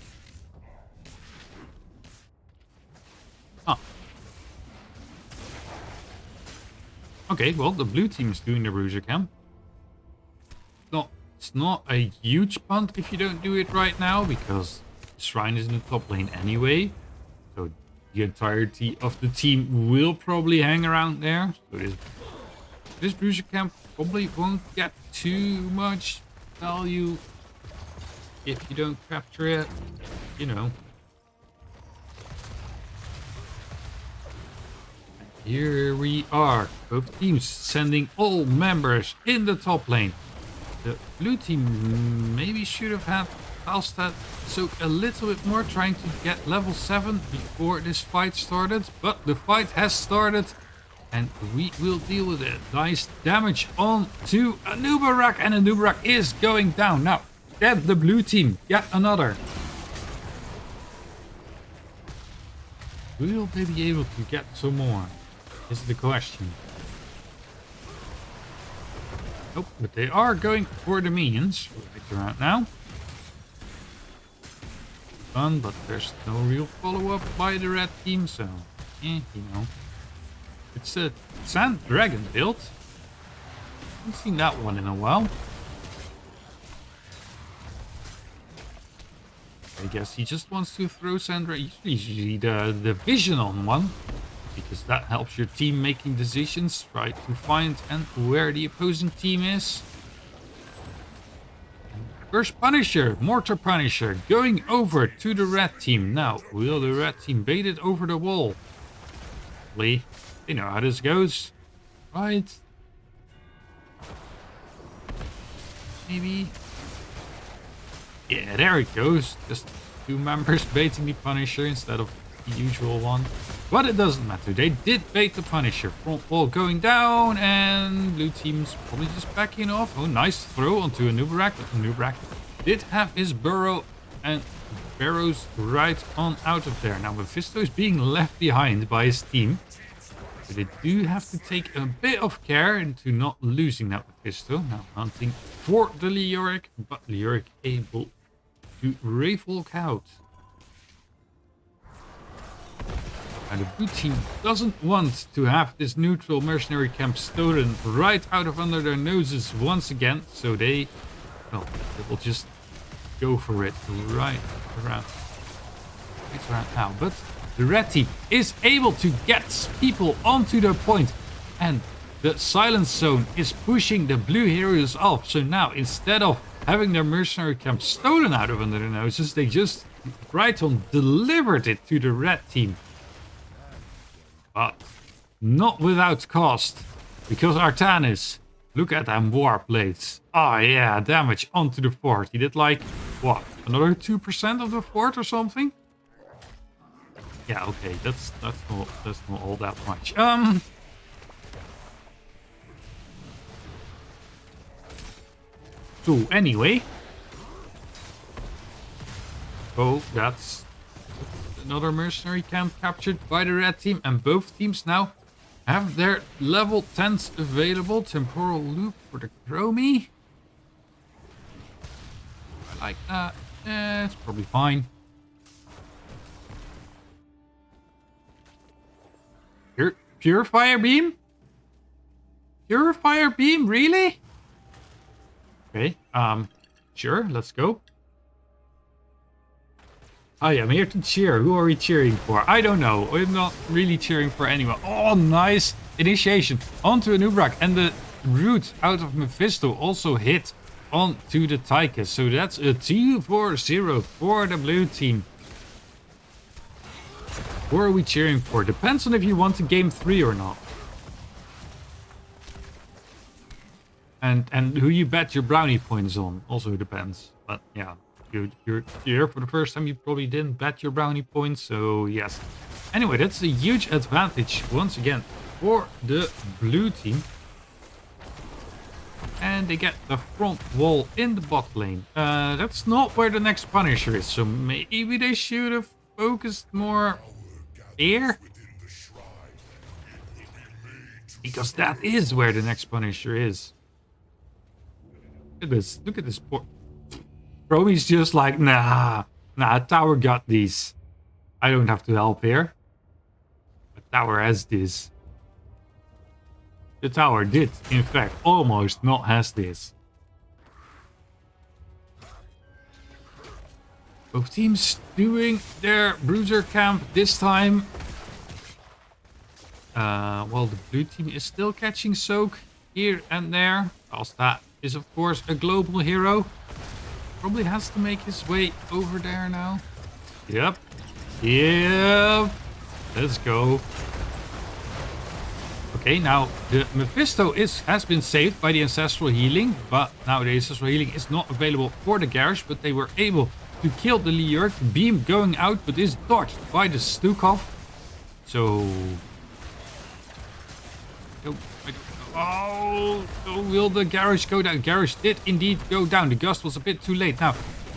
Okay, well, the blue team is doing the bruiser camp. It's not a huge punt if you don't do it right now, because the shrine is in the top lane anyway. So the entirety of the team will probably hang around there. So this bruiser camp probably won't get too much value if you don't capture it, you know. Here we are, both teams sending all members in the top lane. The blue team maybe should have had Falstad soak a little bit more, trying to get level 7 before this fight started. But the fight has started and we will deal with it. Nice damage on to Anubarak, and Anubarak is going down. Now, get the blue team, yet another. Will they be able to get some more? Is the question. Nope, but they are going for the minions right around now. Fun, but there's no real follow-up by the red team, so you know. It's a Sand Dragon build. Haven't seen that one in a while. I guess he just wants to throw Sand Dragon. Usually the Vision on one. because that helps your team making decisions. Try to find and where the opposing team is. First Punisher, Mortar Punisher, going over to the red team. Now, will the red team bait it over the wall? They know how this goes, right? Maybe. Yeah, there it goes. Just 2 members baiting the Punisher instead of the usual one. But it doesn't matter. They did bait the Punisher. Front wall going down, and blue team's probably just backing off. Oh, nice throw onto a Nubarak. But Nubarak did have his burrow and barrows right on out of there. Now Mephisto is being left behind by his team. So they do have to take a bit of care into not losing that Mephisto. Now hunting for the Leoric, but Leoric able to Wraith Walk out. And the blue team doesn't want to have this neutral mercenary camp stolen right out of under their noses once again. So they will just go for it right around now. But the red team is able to get people onto the point, and the silence zone is pushing the blue heroes off. So now, instead of having their mercenary camp stolen out of under their noses, they just right on delivered it to the red team. But not without cost, because Artanis, look at them war plates. Oh yeah, damage onto the fort. He did like, what, another 2% of the fort or something? Yeah, okay, that's not all that much. So anyway. Oh, that's another mercenary camp captured by the red team, and both teams now have their level 10s available. Temporal loop for the Chromie. I like that. It's probably fine. Purifier beam? Purifier beam? Really? Okay, sure, let's go. I am here to cheer. Who are we cheering for? I don't know. I'm not really cheering for anyone. Oh, nice initiation onto a Nubrak, and the root out of Mephisto also hit onto the Tychus. So that's a 2-4-0 for the blue team. Who are we cheering for? Depends on if you want to game 3 or not. And who you bet your brownie points on also depends. But yeah, you're here for the first time. You probably didn't bet your brownie points, so yes. Anyway, that's a huge advantage once again for the blue team. And they get the front wall in the bot lane. That's not where the next Punisher is, so maybe they should have focused more here. Because that is where the next Punisher is. Look at this. Look at this poor... Chromie's just like, nah, Tower got these. I don't have to help here. But Tower has this. The Tower did, in fact, almost not has this. Both teams doing their bruiser camp this time. Well, the blue team is still catching soak here and there. Alsta is, of course, a global hero. Probably has to make his way over there now. Yep. Let's go. Okay, now the Mephisto has been saved by the Ancestral Healing, but now the Ancestral Healing is not available for the garage, but they were able to kill the Leoric. Beam going out, but is dodged by the Stukov. So... Oh, will the garage go down? Garage did indeed go down. The gust was a bit too late. Now,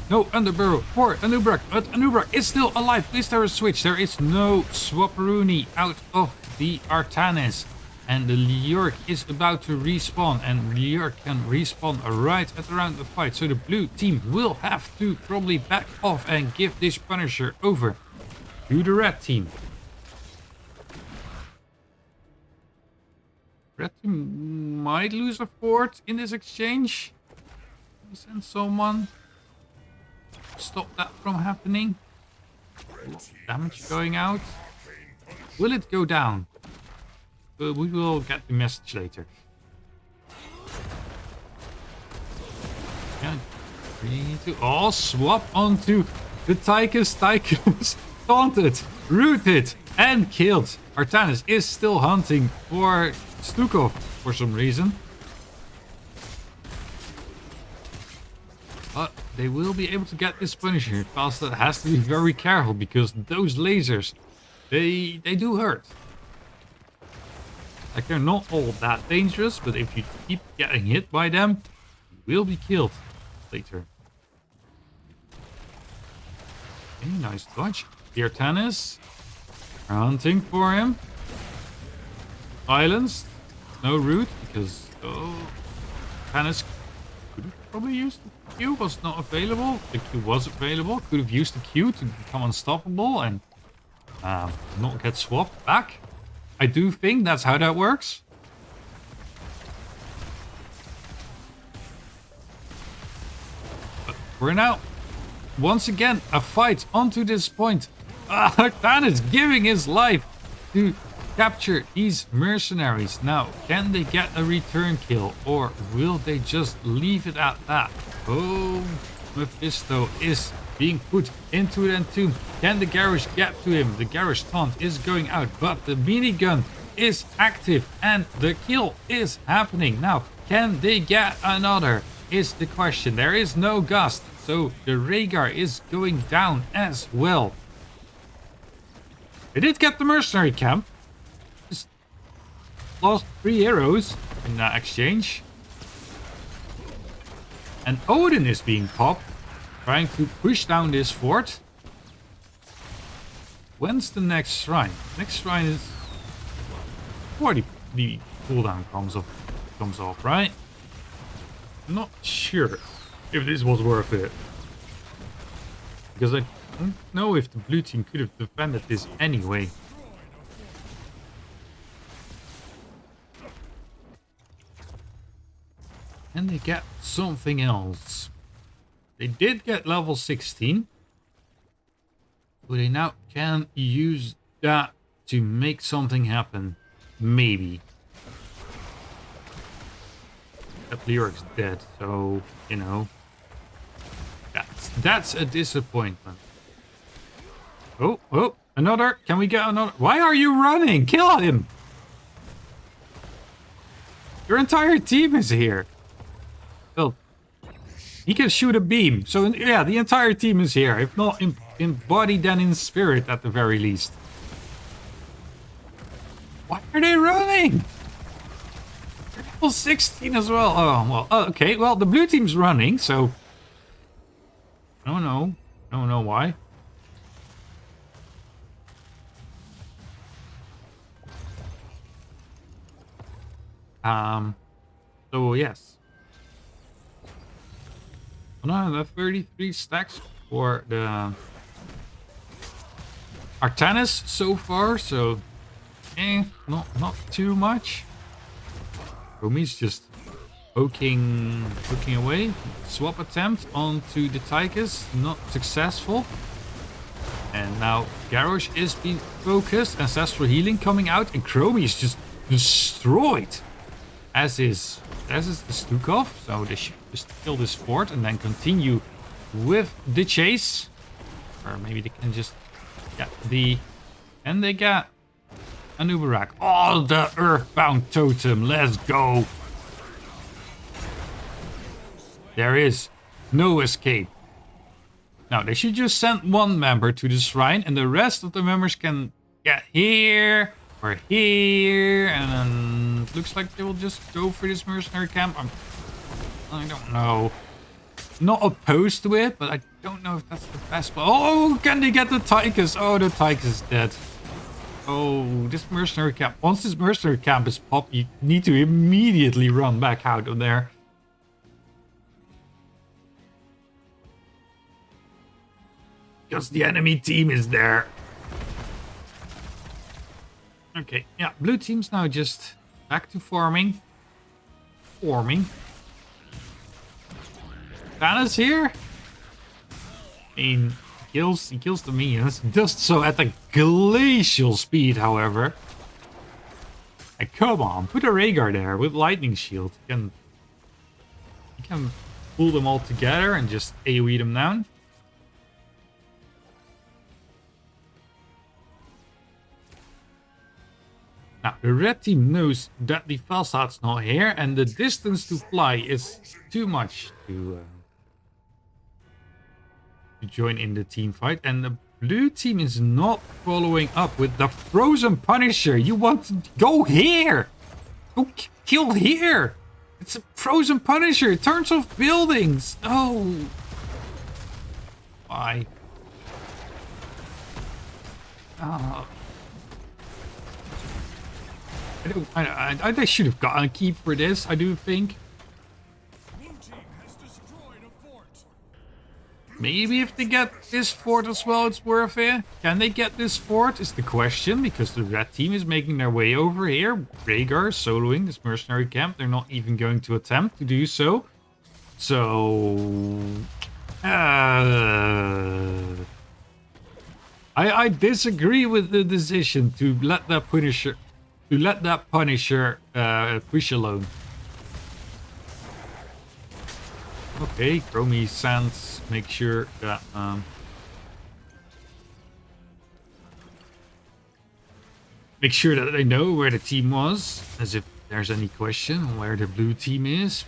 no underburrow for Anubrak, but Anubrak is still alive. Is there a switch? There is no Swapperoonie out of the Artanis. And the Leoric is about to respawn, and Leoric can respawn right at around the fight. So the blue team will have to probably back off and give this Punisher over to the red team. Red team might lose a fort in this exchange. Send someone. Stop that from happening. Damage going out. Will it go down? we will get the message later. Yeah, we need to all swap onto the Tychus. Tychus taunted, rooted, and killed. Artanis is still hunting for Stukov for some reason. But they will be able to get this Punisher. Falstad has to be very careful because those lasers, they do hurt. Like, they're not all that dangerous, but if you keep getting hit by them, you will be killed later. Okay, nice dodge. Dear Tennis, hunting for him. Silenced. No root because Tennis could have probably used the Q, was not available. The Q was available. Could have used the Q to become unstoppable and not get swapped back. I do think that's how that works. But we're now, once again, a fight onto this point. Artan is giving his life to capture these mercenaries. Now, can they get a return kill or will they just leave it at that? Oh, Mephisto is being put into an entomb. Can the garage get to him? The garage taunt is going out, but the minigun is active and the kill is happening. Now, can they get another? Is the question. There is no gust, so the Rhaegar is going down as well. They did get the mercenary camp. Just lost 3 heroes in that exchange. And Odin is being popped, trying to push down this fort. When's the next shrine? Next shrine is before the cooldown comes off, right? I'm not sure if this was worth it. Because I don't know if the blue team could have defended this anyway. And they get something else. They did get level 16. But they now can use that to make something happen. Maybe. That Lyric's dead, so, you know. That's a disappointment. Oh, another. Can we get another? Why are you running? Kill him. Your entire team is here. Well, he can shoot a beam. So, yeah, the entire team is here. If not in body, then in spirit at the very least. Why are they running? They're level 16 as well. Oh, well, okay. Well, the blue team's running, so... I don't know. I don't know why. So, yes. 133 stacks for the Artanis so far, so not too much. Romi's just poking away. Swap attempt onto the Tychus, not successful. And now Garrosh is being focused. Ancestral healing coming out, and Chromie is just destroyed. As is the Stukov, so they should just kill this fort and then continue with the chase. Or maybe they can just get the... And they get a Nubarak. Oh, the Earthbound Totem, let's go! There is no escape. Now, they should just send one member to the shrine and the rest of the members can get here or here, and then it looks like they will just go for this mercenary camp. I don't know. Not opposed to it, but I don't know if that's the best. Oh, can they get the Tychus? Oh, the Tychus is dead. Oh, this mercenary camp. Once this mercenary camp is popped, you need to immediately run back out of there. Because the enemy team is there. Okay, yeah, blue team's now just back to farming. Thanos here. I mean, he kills the minions. Does so at a glacial speed, however. Come on, put a Rhaegar there with lightning shield. You can pull them all together and just AoE them down. Now, the red team knows that the Falstad's not here, and the distance to fly is too much to join in the team fight. And the blue team is not following up with the Frozen Punisher. You want to go here! Go kill here! It's a Frozen Punisher! It turns off buildings! Oh! Why? Oh. I should have gotten a keep for this, I do think. Maybe if they get this fort as well, it's worth it. Can they get this fort is the question, because the red team is making their way over here. Rhaegar soloing this mercenary camp. They're not even going to attempt to do so. So... I disagree with the decision to let that Punisher... push alone. Okay, Chromie Sands, make sure that they know where the team was, as if there's any question where the blue team is.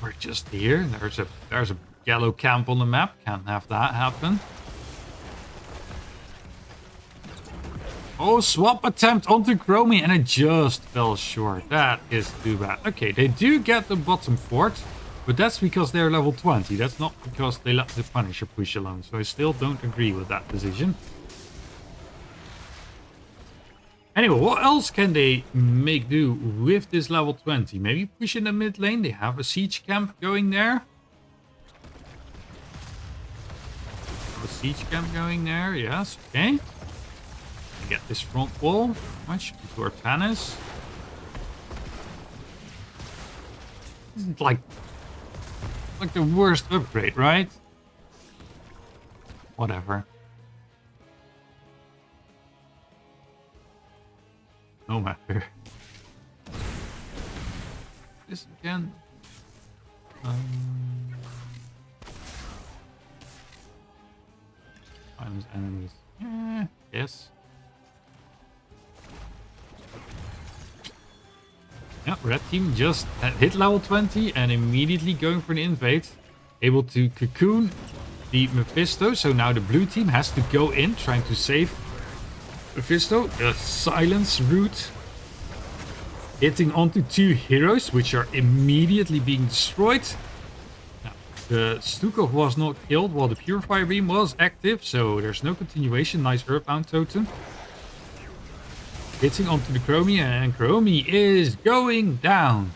We're just here. There's a yellow camp on the map. Can't have that happen. Oh, swap attempt onto Chromie and it just fell short. That is too bad. Okay, they do get the bottom fort. But that's because they're level 20. That's not because they let the Punisher push alone. So I still don't agree with that decision. Anyway, what else can they make do with this level 20? Maybe push in the mid lane. They have a siege camp going there. A siege camp going there. Yes, okay. Get this front wall. Much into our Tannis. Like the worst upgrade, right? Whatever. No matter. This again. Silence enemies. Yes. Yeah, red team just hit level 20 and immediately going for an invade. Able to cocoon the Mephisto. So now the blue team has to go in trying to save Mephisto. The silence route. Hitting onto two heroes, which are immediately being destroyed. Now, the Stukov was not killed while the Purifier Beam was active. So there's no continuation. Nice Earthbound totem. Hitting onto the Chromie, and Chromie is going down.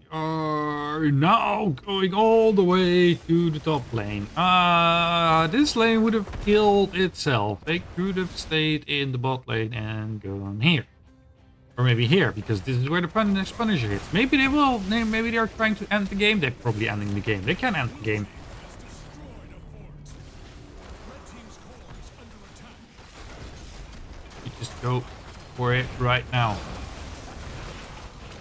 We are now going all the way to the top lane. This lane would have killed itself. They could have stayed in the bot lane and gone here. Or maybe here, because this is where the next Punisher hits. Maybe they will. Maybe they are trying to end the game. They're probably ending the game. They can end the game. Just go for it right now.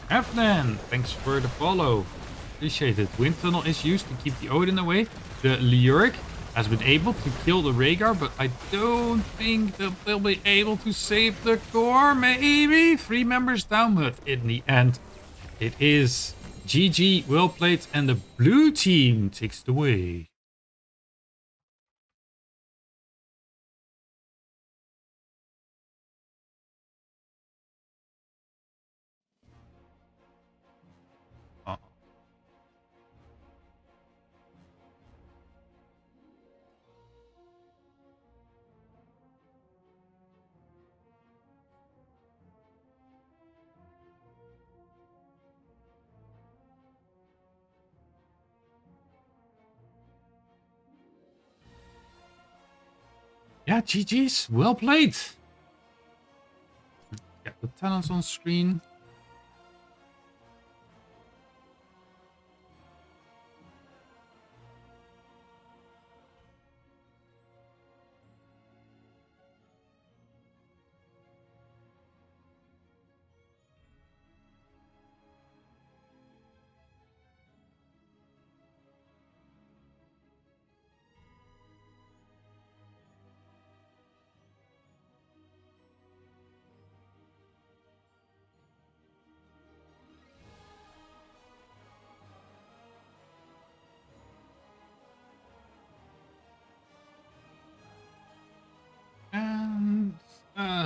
Hefnen, thanks for the follow. Appreciate it. Wind Tunnel is used to keep the Odin away. The Lyric has been able to kill the Rhaegar, but I don't think that they'll be able to save the core. Maybe 3 members down, but in the end, it is GG, well played, and the blue team takes the way. Yeah, GG's. Well played. Get the talents on screen.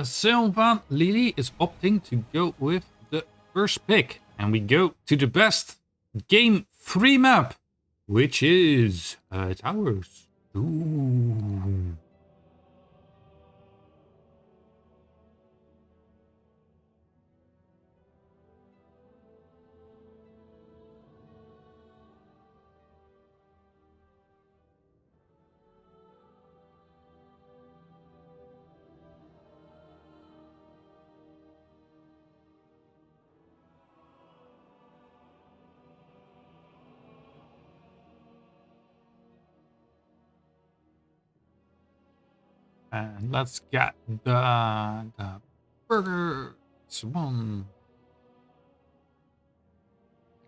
So Vaan, Lili is opting to go with the first pick. And we go to the best game 3 map, which is Towers. Ooh. And let's get the burgers one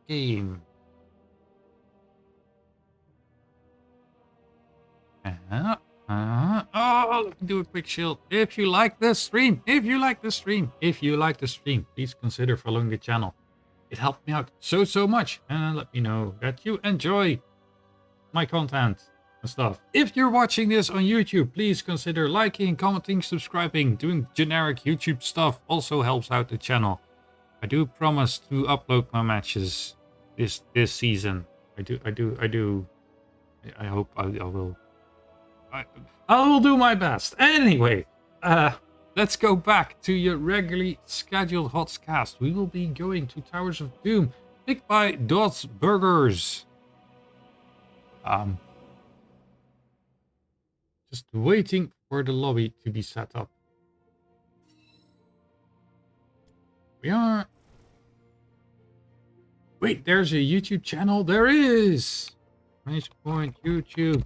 game. Oh, let me do a quick shield. If you like this stream, please consider following the channel. It helped me out so much. And let me know that you enjoy my content and stuff. If you're watching this on YouTube, please consider liking, commenting, subscribing. Doing generic YouTube stuff also helps out the channel. I do promise to upload my matches this season. I do. I hope I will. I will do my best. Anyway, let's go back to your regularly scheduled Hotscast. We will be going to Towers of Doom, picked by Dot's Burgers. Just waiting for the lobby to be set up. We are. Wait, there's a YouTube channel. There is. Nice point, YouTube.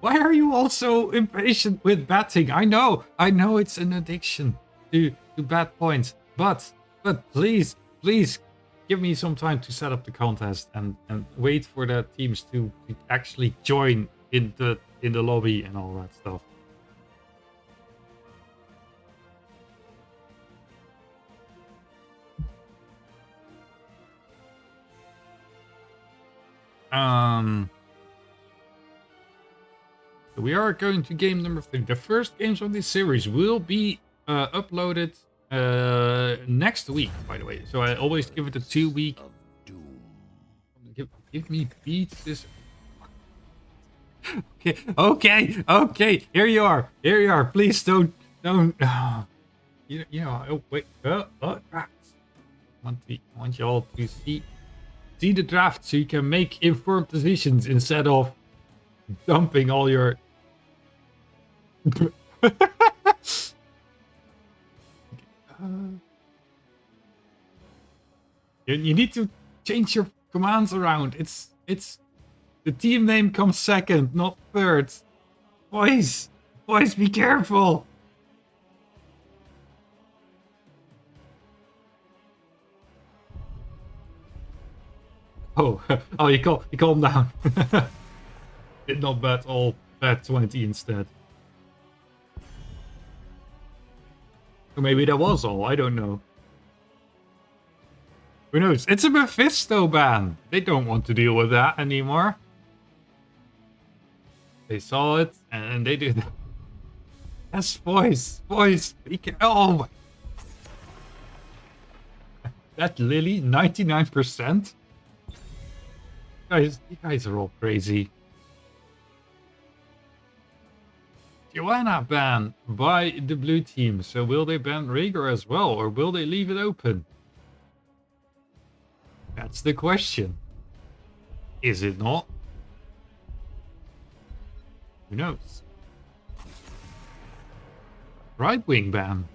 Why are you all so impatient with betting? I know it's an addiction to bet points, but please give me some time to set up the contest and wait for the teams to actually join in the lobby and all that stuff. We are going to game number 3. The first games of this series will be uploaded next week, by the way. So I always give it a 2-week. Give me beats this. Okay. Here you are. Please don't. You know. Oh wait. Drafts. I want you all to see the draft so you can make informed decisions instead of dumping all your. You need to change your commands around. It's the team name comes second, not third. Boys, be careful. Oh, you calm down. Did not bet all, bet 20 instead. Or maybe that was all, I don't know. Who knows? It's a Mephisto ban. They don't want to deal with that anymore. They saw it and they did. Yes, boys, oh my. That Lili, 99%? You guys are all crazy. Joanna banned by the blue team. So will they ban Rhaegar as well, or will they leave it open? That's the question. Is it not? Who knows? Right wing ban.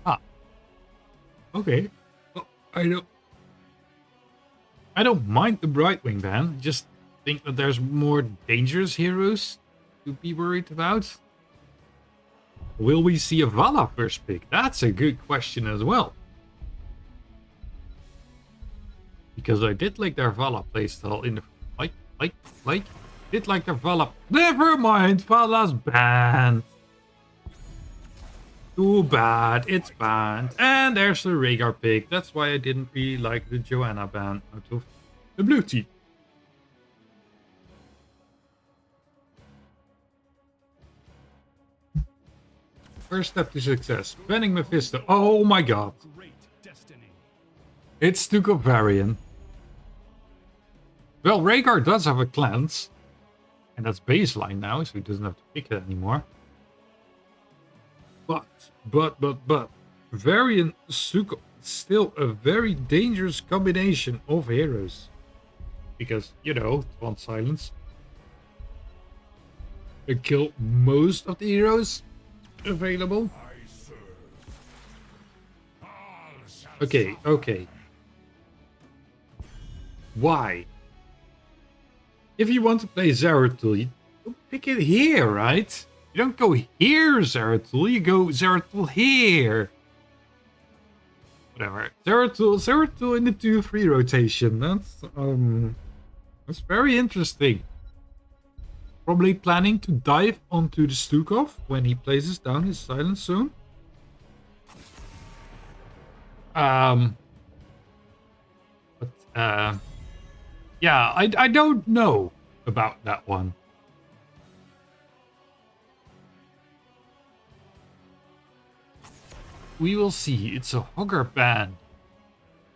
Ah. Okay. Well, I don't mind the right wing ban. Just think that there's more dangerous heroes to be worried about. Will we see a Vala first pick? That's a good question as well. Because I did like their Vala playstyle in the did like their Vala. Never mind, Vala's banned. Too bad, it's banned. And there's the Rhaegar pick. That's why I didn't really like the Joanna ban out of the blue team. First step to success. Banning Mephisto. Oh my god. It's Stukov Varian. Well, Rhaegar does have a cleanse. And that's baseline now, so he doesn't have to pick it anymore. But. Varian Stukov is still a very dangerous combination of heroes. Because, you know, Taunt Silence. They kill most of the heroes available. Okay. Why? If you want to play Zeratul, you don't pick it here, right? You don't go here, Zeratul. You go Zeratul here. Whatever. Zeratul in the 2-3 rotation. That's very interesting. Probably planning to dive onto the Stukov when he places down his Silence Zone. Yeah, I don't know about that one. We will see. It's a Hogger band.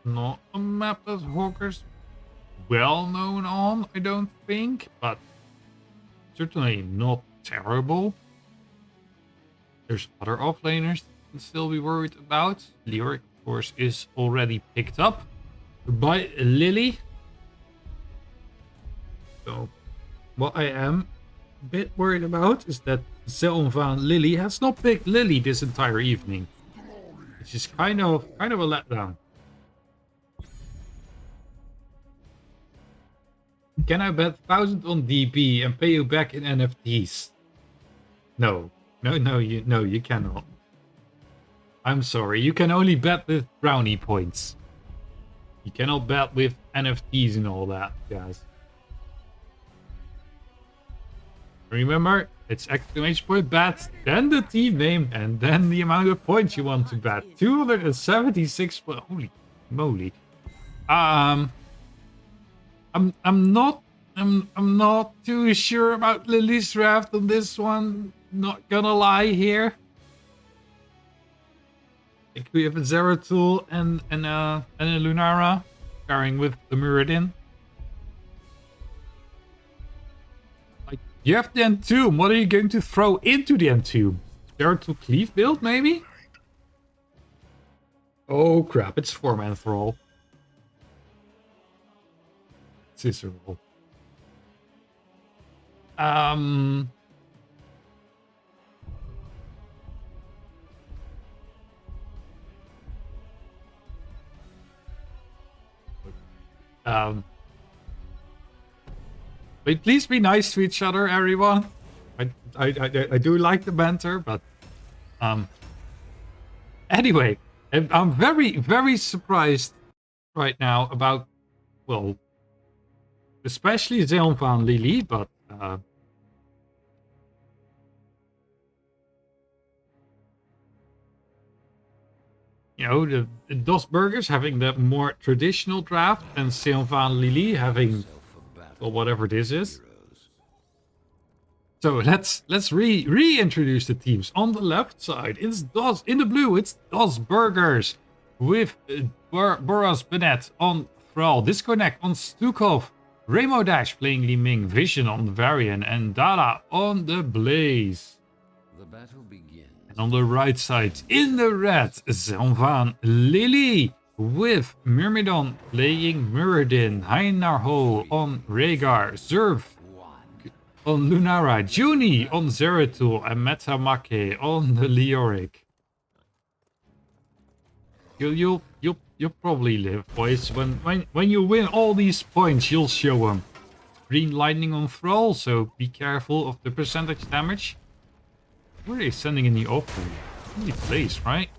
Not a map that Hogger's well known on, I don't think, but certainly not terrible. There's other offlaners to still be worried about. Lyric, of course, is already picked up by Lili. So, what I am a bit worried about is that Vaan Lili has not picked Lili this entire evening. Which is kind of a letdown. Can I bet 1,000 on DB and pay you back in NFTs? No, you cannot. I'm sorry, you can only bet with brownie points. You cannot bet with NFTs and all that, guys. Remember, it's exclamation point bet, then the team name, and then the amount of points you want to bet. 276 points. Holy moly. I'm not too sure about Lili's draft on this one. Not gonna lie here. I think we have a Zeratul and a Lunara pairing with the Muradin. You have the Entomb. What are you going to throw into the Entomb? Zeratul Cleave build, maybe? Oh crap, it's 4-man Thrall. Scissor roll. But please be nice to each other, everyone. I do like the banter, but anyway, I'm very surprised right now about, well, especially Vaan Lili, but you know, the DOS Burgers having the more traditional draft and Vaan Lili having, well, whatever this is. So let's reintroduce the teams. On the left side, it's DOS. In the blue, it's DOS Burgers with Boros Bennett on Thrall, Disconnect on Stukov, Remo Dash playing Li Ming, Vision on Varian, and Dala on the Blaze. The battle begins. And on the right side, in the red, Vaan Lili with Myrmidon playing Muradin, Hainarho on Rhaegar, Zerv on Lunara, Juni on Zeratul, and Metamake on the Leoric. You'll probably live, boys. When you win all these points, you'll show them. Green Lightning on Thrall, so be careful of the percentage damage. Who are they sending in the open? Only place, right?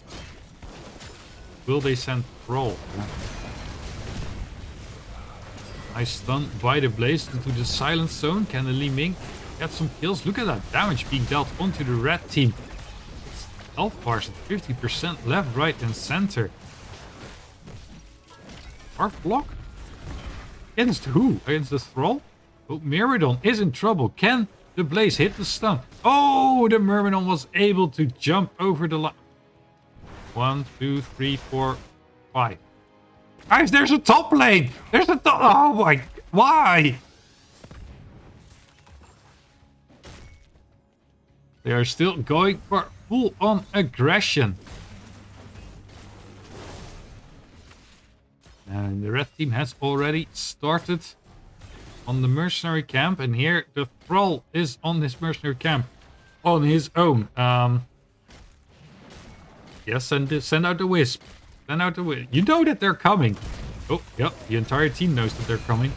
Will they send Thrall? Nice stun by the Blaze into the Silence Zone. Can the Li Ming get some kills? Look at that damage being dealt onto the red team. Health bars at 50% left, right, and center. Half block? Against who? Against the Thrall? Oh, Myrmidon is in trouble. Can the Blaze hit the stun? Oh, the Myrmidon was able to jump over the line. 1, 2, 3, 4, 5. Guys, there's a top lane! There's a top... Oh my... Why? They are still going for full-on aggression. And the red team has already started on the mercenary camp. And here the Thrall is on this mercenary camp on his own. Yes, send out the Wisp. Send out the Wisp. You know that they're coming. Oh, yep. The entire team knows that they're coming.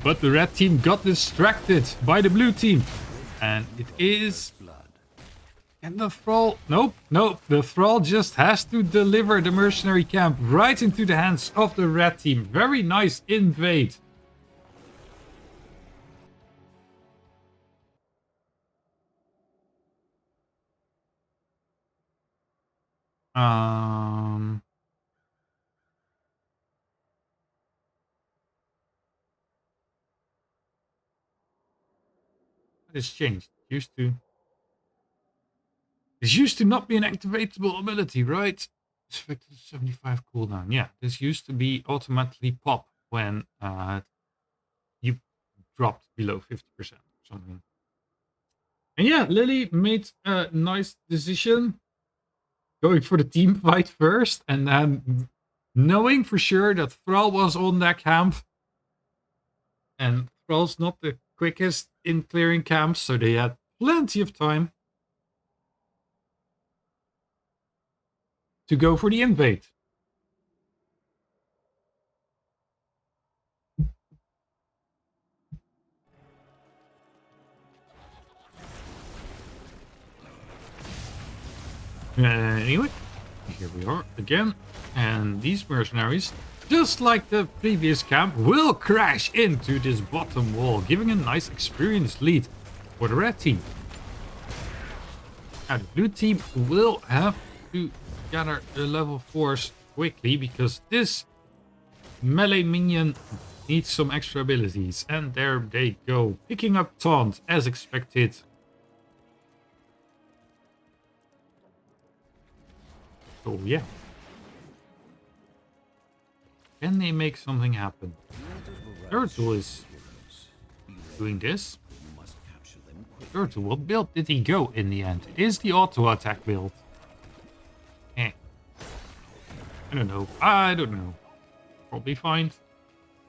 But the red team got distracted by the blue team. And it is... And the Thrall... Nope, nope. The Thrall just has to deliver the mercenary camp right into the hands of the red team. Very nice invade. What has changed? This used to not be an activatable ability, right? It's affected 75 cooldown. Yeah, this used to be automatically pop when you dropped below 50% or something. And yeah, Lili made a nice decision going for the team fight first, and then knowing for sure that Thrall was on that camp. And Thrall's not the quickest in clearing camps, so they had plenty of time to go for the invade. Anyway, here we are again. And these mercenaries, just like the previous camp, will crash into this bottom wall, giving a nice experience lead for the red team. Now, the blue team will have to gather the level 4s quickly, because this melee minion needs some extra abilities. And there they go, picking up Taunt as expected. So yeah. Can they make something happen? Turtle is doing this. Turtle, what build did he go in the end? Is the auto attack build? I don't know. I don't know. Probably fine.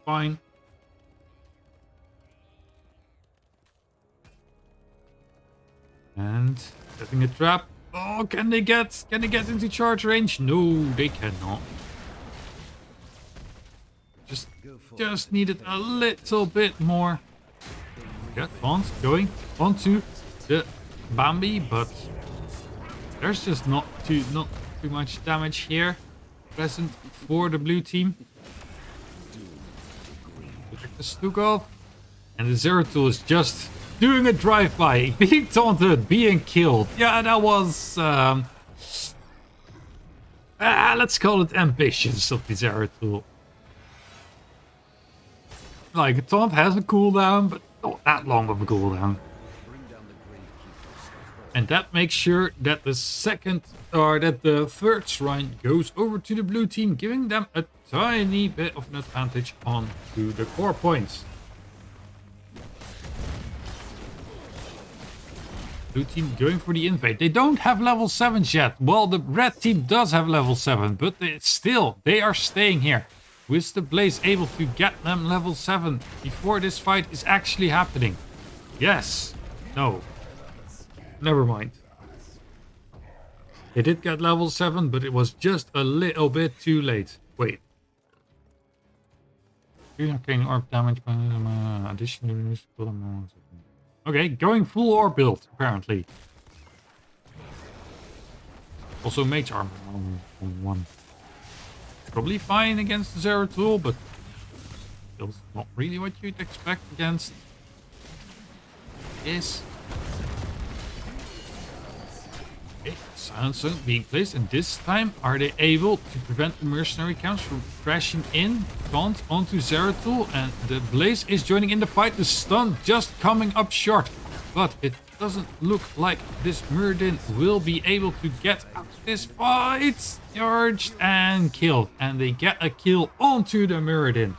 Fine. And setting a trap. Oh, can they get into charge range? No, they cannot. Just needed a little bit more. Yeah, Vaan's going onto the Bambi, but there's just not too much damage here present for the blue team. Protect the Stukov, and the Zeratul is just doing a drive-by, being taunted, being killed. Yeah, that was let's call it ambitious of the Zeratul. Like, a taunt has a cooldown, but not that long of a cooldown. And that makes sure that the third shrine goes over to the blue team, giving them a tiny bit of an advantage onto the core points. Blue team going for the invade. They don't have level 7s yet. Well, the red team does have level 7, but they are staying here. Was the Blaze able to get them level 7 before this fight is actually happening? Yes. No. Never mind. They did get level 7, but it was just a little bit too late. Wait. Arcane orb damage by additional. Okay, going full orb build, apparently. Also mage armor on one. Probably fine against the Zeratul, but still not really what you'd expect against this. Okay, Silent zone being placed, and this time are they able to prevent the mercenary camps from crashing in? Taunt onto Zeratul, and the Blaze is joining in the fight. The stun just coming up short, but it doesn't look like this Muradin will be able to get out of this fight. Charged and killed, and they get a kill onto the Muradin.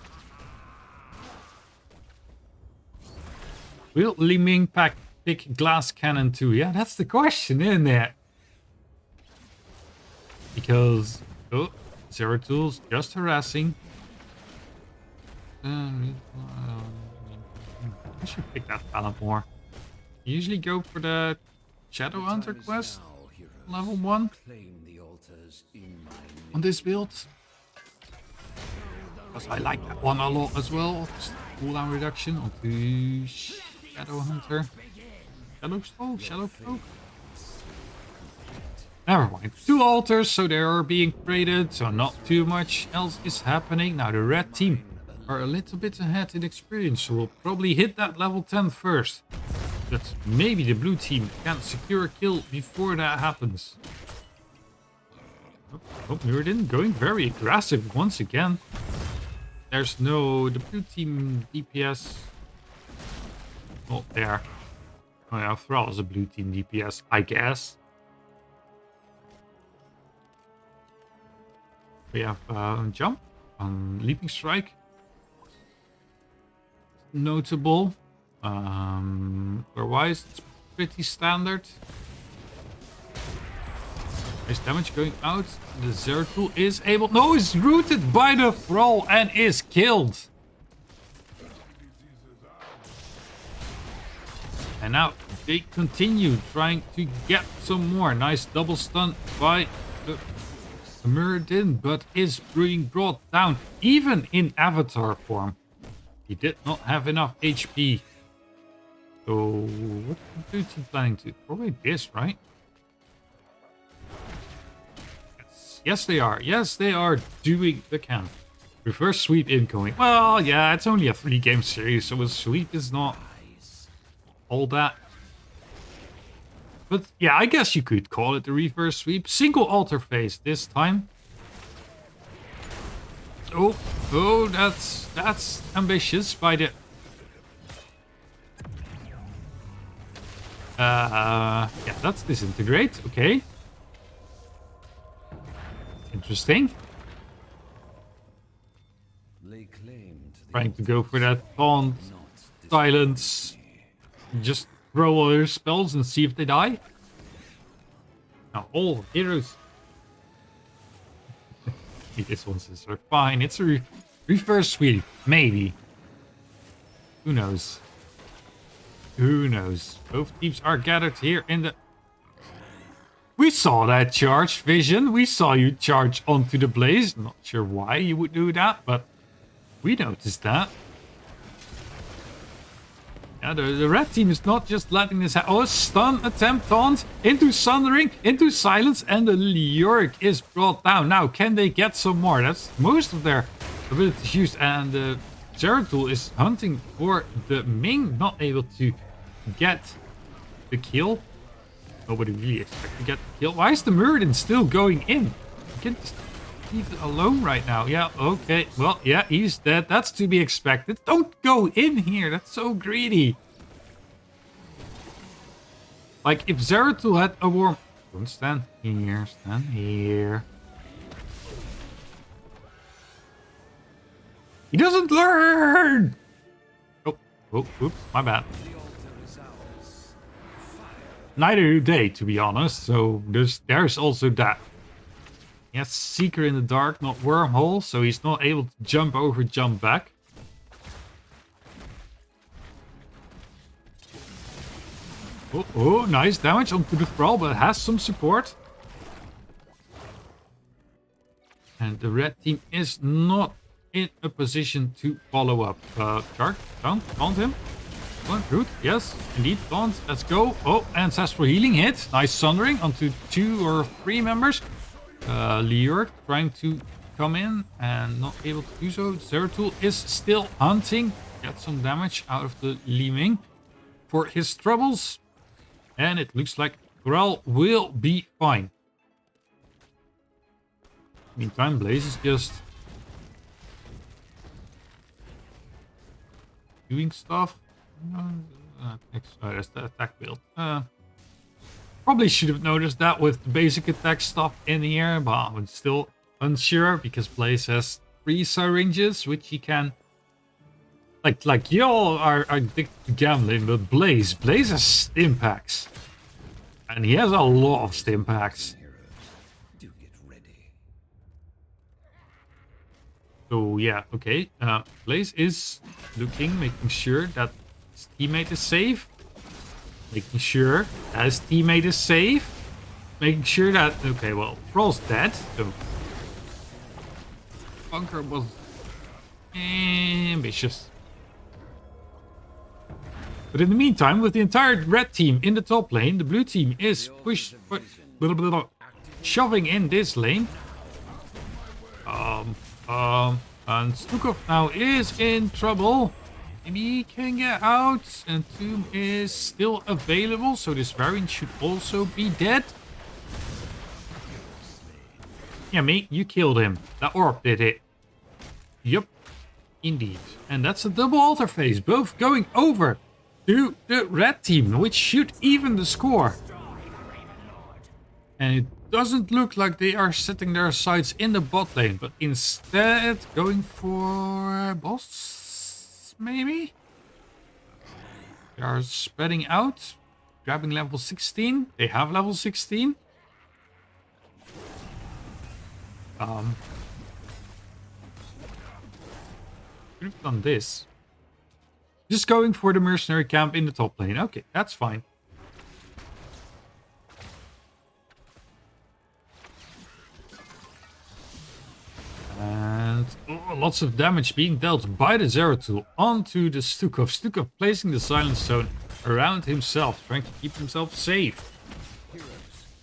Will Li Ming pick glass cannon too? Yeah, that's the question, isn't it? Because Zeratul's just harassing. I should pick that talent more. Usually go for the Shadow Hunter quest, level 1. On this build. Because I like that one a lot as well. Cooldown reduction onto Shadow Hunter. Shadow Cloak. Never mind. 2 altars, so they are being traded, so not too much else is happening. Now the red team are a little bit ahead in experience, so we'll probably hit that level 10 first. But maybe the blue team can secure a kill before that happens. Oh, Muradin going very aggressive once again. There's no... the blue team DPS... not there. Oh yeah, Thrall is a blue team DPS, I guess. We have jump on leaping strike. Notable. Otherwise, it's pretty standard. Nice damage going out. The Zeratul is able... no, is rooted by the Thrall and is killed. And now they continue trying to get some more. Nice double stun by the Muradin, but is being brought down even in avatar form. He did not have enough HP. So what is the blue team planning to? Probably this, right? Yes, they are. Yes, they are doing the camp. Reverse sweep incoming. Well, yeah, it's only a 3-game series, so a sweep is not all that. But yeah, I guess you could call it a reverse sweep. Single altar phase this time. Oh, that's ambitious by the... yeah, that's disintegrate. Okay. Interesting. Trying to go for that taunt, silence, just throw all your spells and see if they die. Now all heroes. This one says are fine. It's a reverse sweep, maybe. Who knows? Who knows? Both teams are gathered here in the... We saw that charge, Vision. We saw you charge onto the Blaze. Not sure why you would do that, but we noticed that. Yeah, the red team is not just letting this happen. Oh, stun attempt taunt into Sundering, into silence, and the Lyric is brought down. Now, can they get some more? That's most of their abilities used, and the Zeratul is hunting for the Ming, not able to get the kill. Nobody really expected to get the kill. Why is the Muradin still going in? You can just leave it alone right now. Yeah, okay. Well, yeah, he's dead. That's to be expected. Don't go in here. That's so greedy. Like, if Zeratul had a warm... Don't stand here. Stand here. He doesn't learn! Oh, oops. My bad. Neither do they, to be honest. So there's also that. Yes, Seeker in the dark, not Wormhole, so he's not able to jump over, jump back. Oh, nice damage onto the Thrall, but it has some support. And the red team is not in a position to follow up. Shark, taunt him. One, root, yes, indeed, taunt, let's go. Oh, ancestral healing hit. Nice sundering onto 2 or 3 members. Lyric trying to come in and not able to do so. Zeratul is still hunting. Get some damage out of the Li Ming for his troubles. And it looks like Thrall will be fine. Meantime, Blaze is just doing stuff. That's the attack build. Probably should have noticed that with the basic attack stuff in here, but I'm still unsure because Blaze has 3 syringes, which he can. Like y'all are addicted to gambling, but Blaze has stim packs, and he has a lot of stim packs. Do get ready. So yeah, okay. Blaze is looking, making sure that his teammate is safe. Making sure that his teammate is safe. Making sure that... Okay, well, Thrall's dead. So... Bunker was... ambitious. But in the meantime, with the entire red team in the top lane, the blue team is shoving in this lane. And Stukov now is in trouble. Maybe he can get out. And Tomb is still available, so this variant should also be dead. Yeah, mate, you killed him. That orb did it. Yup, indeed. And that's a double altar phase, both going over to the red team, which should even the score. And it doesn't look like they are setting their sights in the bot lane, but instead going for boss, maybe? They are spreading out, grabbing level 16. They have level 16. Could have done this. Just going for the mercenary camp in the top lane. Okay, that's fine. And lots of damage being dealt by the Zeratul onto the Stukov. Stukov placing the silence zone around himself, trying to keep himself safe.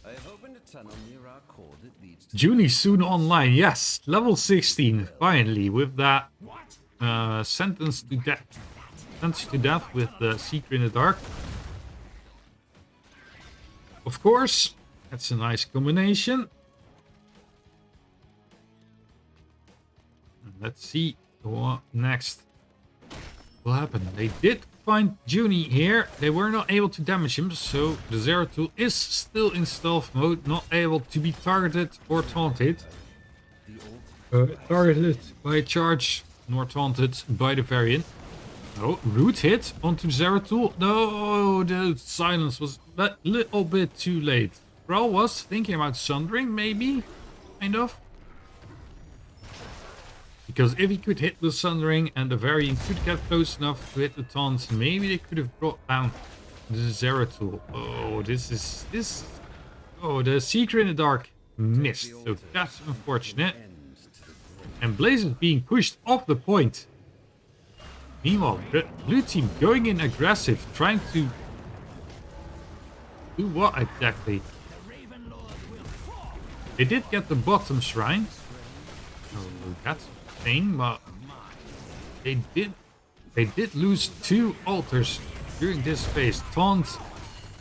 I have opened a tunnel near our core that leads to Junie soon online. Yes, level 16. Finally, with that sentence to death. Sentence to death with the Seeker in the Dark. Of course, that's a nice combination. Let's see what next will happen. They did find Junie here. They were not able to damage him, so the Zeratul is still in stealth mode, not able to be targeted or taunted. Targeted by a charge, nor taunted by the variant. Oh, root hit onto Zeratul. No, the silence was a little bit too late. Thrall was thinking about sundering, maybe, kind of. Because if he could hit the Sundering and the variant could get close enough to hit the taunt, maybe they could have brought down the Zeratul. Oh, Oh, the Seeker in the Dark missed. So that's unfortunate. And Blaze is being pushed off the point. Meanwhile, the blue team going in aggressive, trying to do what exactly? They did get the bottom shrine. Oh, that's thing, but they did lose 2 altars during this phase. Taunt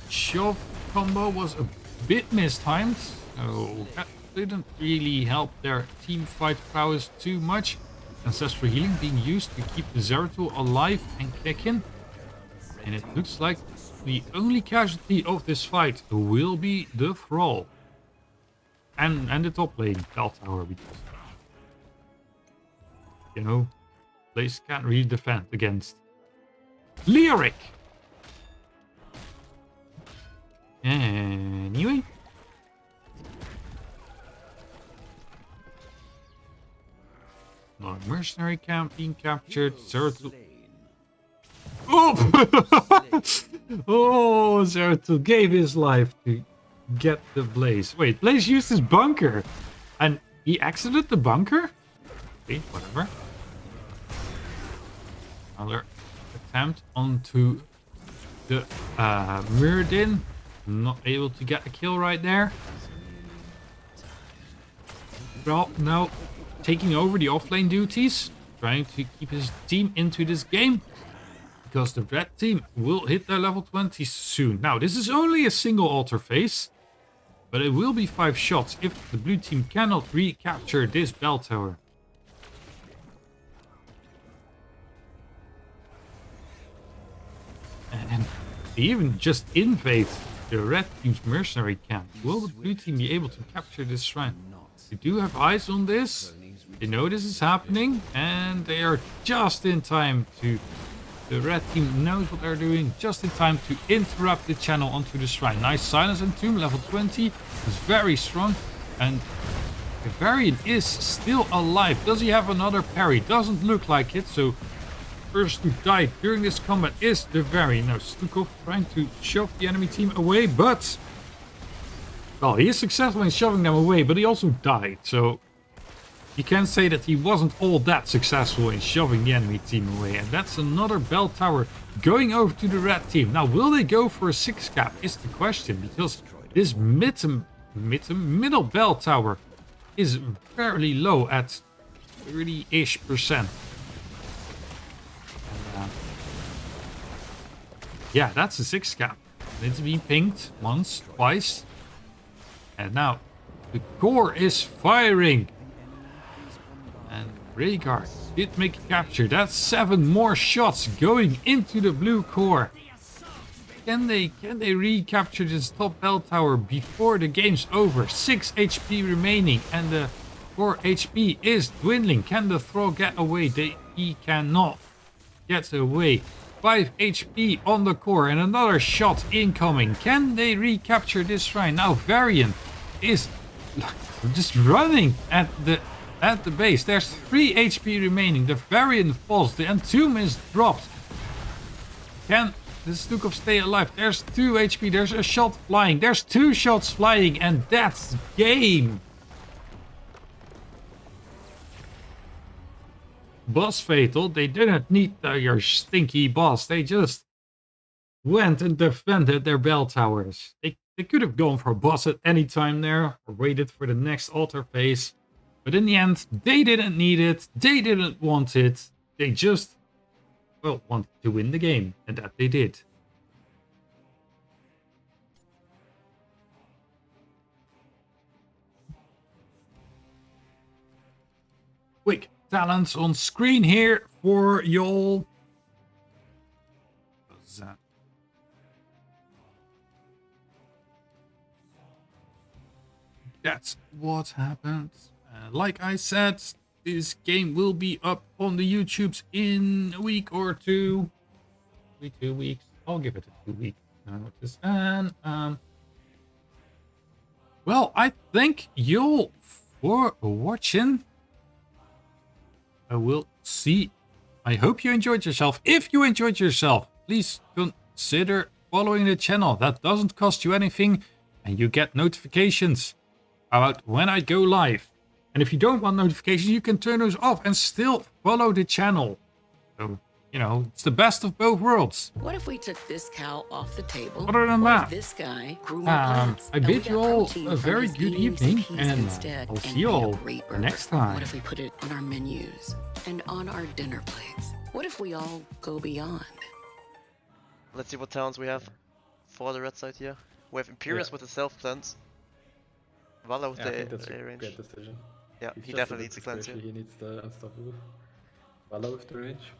shove combo was a bit mistimed, so that didn't really help their team fight prowess too much. Ancestral healing being used to keep the Zeratul alive and kicking, and it looks like the only casualty of this fight will be the Thrall and the top lane Bell Tower, because you know, Blaze can't really defend against Lyric. Anyway. Not a mercenary camp being captured. Zeratul. Oh! Oh, Zeratul gave his life to get the Blaze. Wait, Blaze used his bunker. And he exited the bunker? Okay, whatever. Another attempt onto the Muradin. Not able to get a kill right there. Well, now taking over the offlane duties. Trying to keep his team into this game. because the red team will hit their level 20 soon. Now, this is only a single altar phase, but it will be 5 shots if the blue team cannot recapture this bell tower. And they even just invade the red team's mercenary camp. Will the blue team be able to capture this shrine? They do have eyes on this. They know this is happening, and they are just in time to... The red team knows what they're doing, just in time to interrupt the channel onto the shrine. Nice silence and tomb, level 20. It's very strong, and the Varian is still alive. Does he have another parry? Doesn't look like it, so first to die during this combat is the Varian. Now Stukov trying to shove the enemy team away, but... Well, he is successful in shoving them away, but he also died, so... You can say that he wasn't all that successful in shoving the enemy team away. And that's another bell tower going over to the red team. Now, will they go for a 6 cap is the question. Because this middle bell tower is fairly low at 30-ish%. Yeah, that's a 6 cap. It's been pinged once, twice. And now the core is firing. And Rhaegar did make a capture. That's 7 more shots going into the blue core. Can they recapture this top bell tower before the game's over? 6 HP remaining and the core HP is dwindling. Can the Thrall get away? He cannot get away. 5 HP on the core and another shot incoming. Can they recapture this shrine? Now Varian is just running at the base. There's 3 HP remaining. The Varian falls. The Entomb is dropped. Can the Stukov stay alive? There's 2 HP. There's a shot flying. There's 2 shots flying. And that's game. Boss fatal. They didn't need your stinky boss. They just went and defended their bell towers. They could have gone for a boss at any time there. Or waited for the next altar phase. But in the end, they didn't need it, they didn't want it, they just, well, wanted to win the game, and that they did. Quick talents on screen here for y'all. That's what happened. Like I said, this game will be up on the YouTubes in a week or two. Maybe 2 weeks. I'll give it a 2 week notice. And well, I thank you for watching. I will see. I hope you enjoyed yourself. If you enjoyed yourself, please consider following the channel. That doesn't cost you anything, and you get notifications about when I go live. And if you don't want notifications, you can turn those off and still follow the channel. So, you know, it's the best of both worlds. What if we took this cow off the table? Other than that, this guy grew more plants, I bid you all a very good evening, and I'll see you all next time. What if we put it on our menus and on our dinner plates? What if we all go beyond? Let's see what towns we have for the red side here. We have Imperius with the self-cleanse. Vala with I think the that's a range. great decision. Yeah, He's he just definitely a needs bit the cleanse here. squishy, he needs the unstoppable. Vala with the range.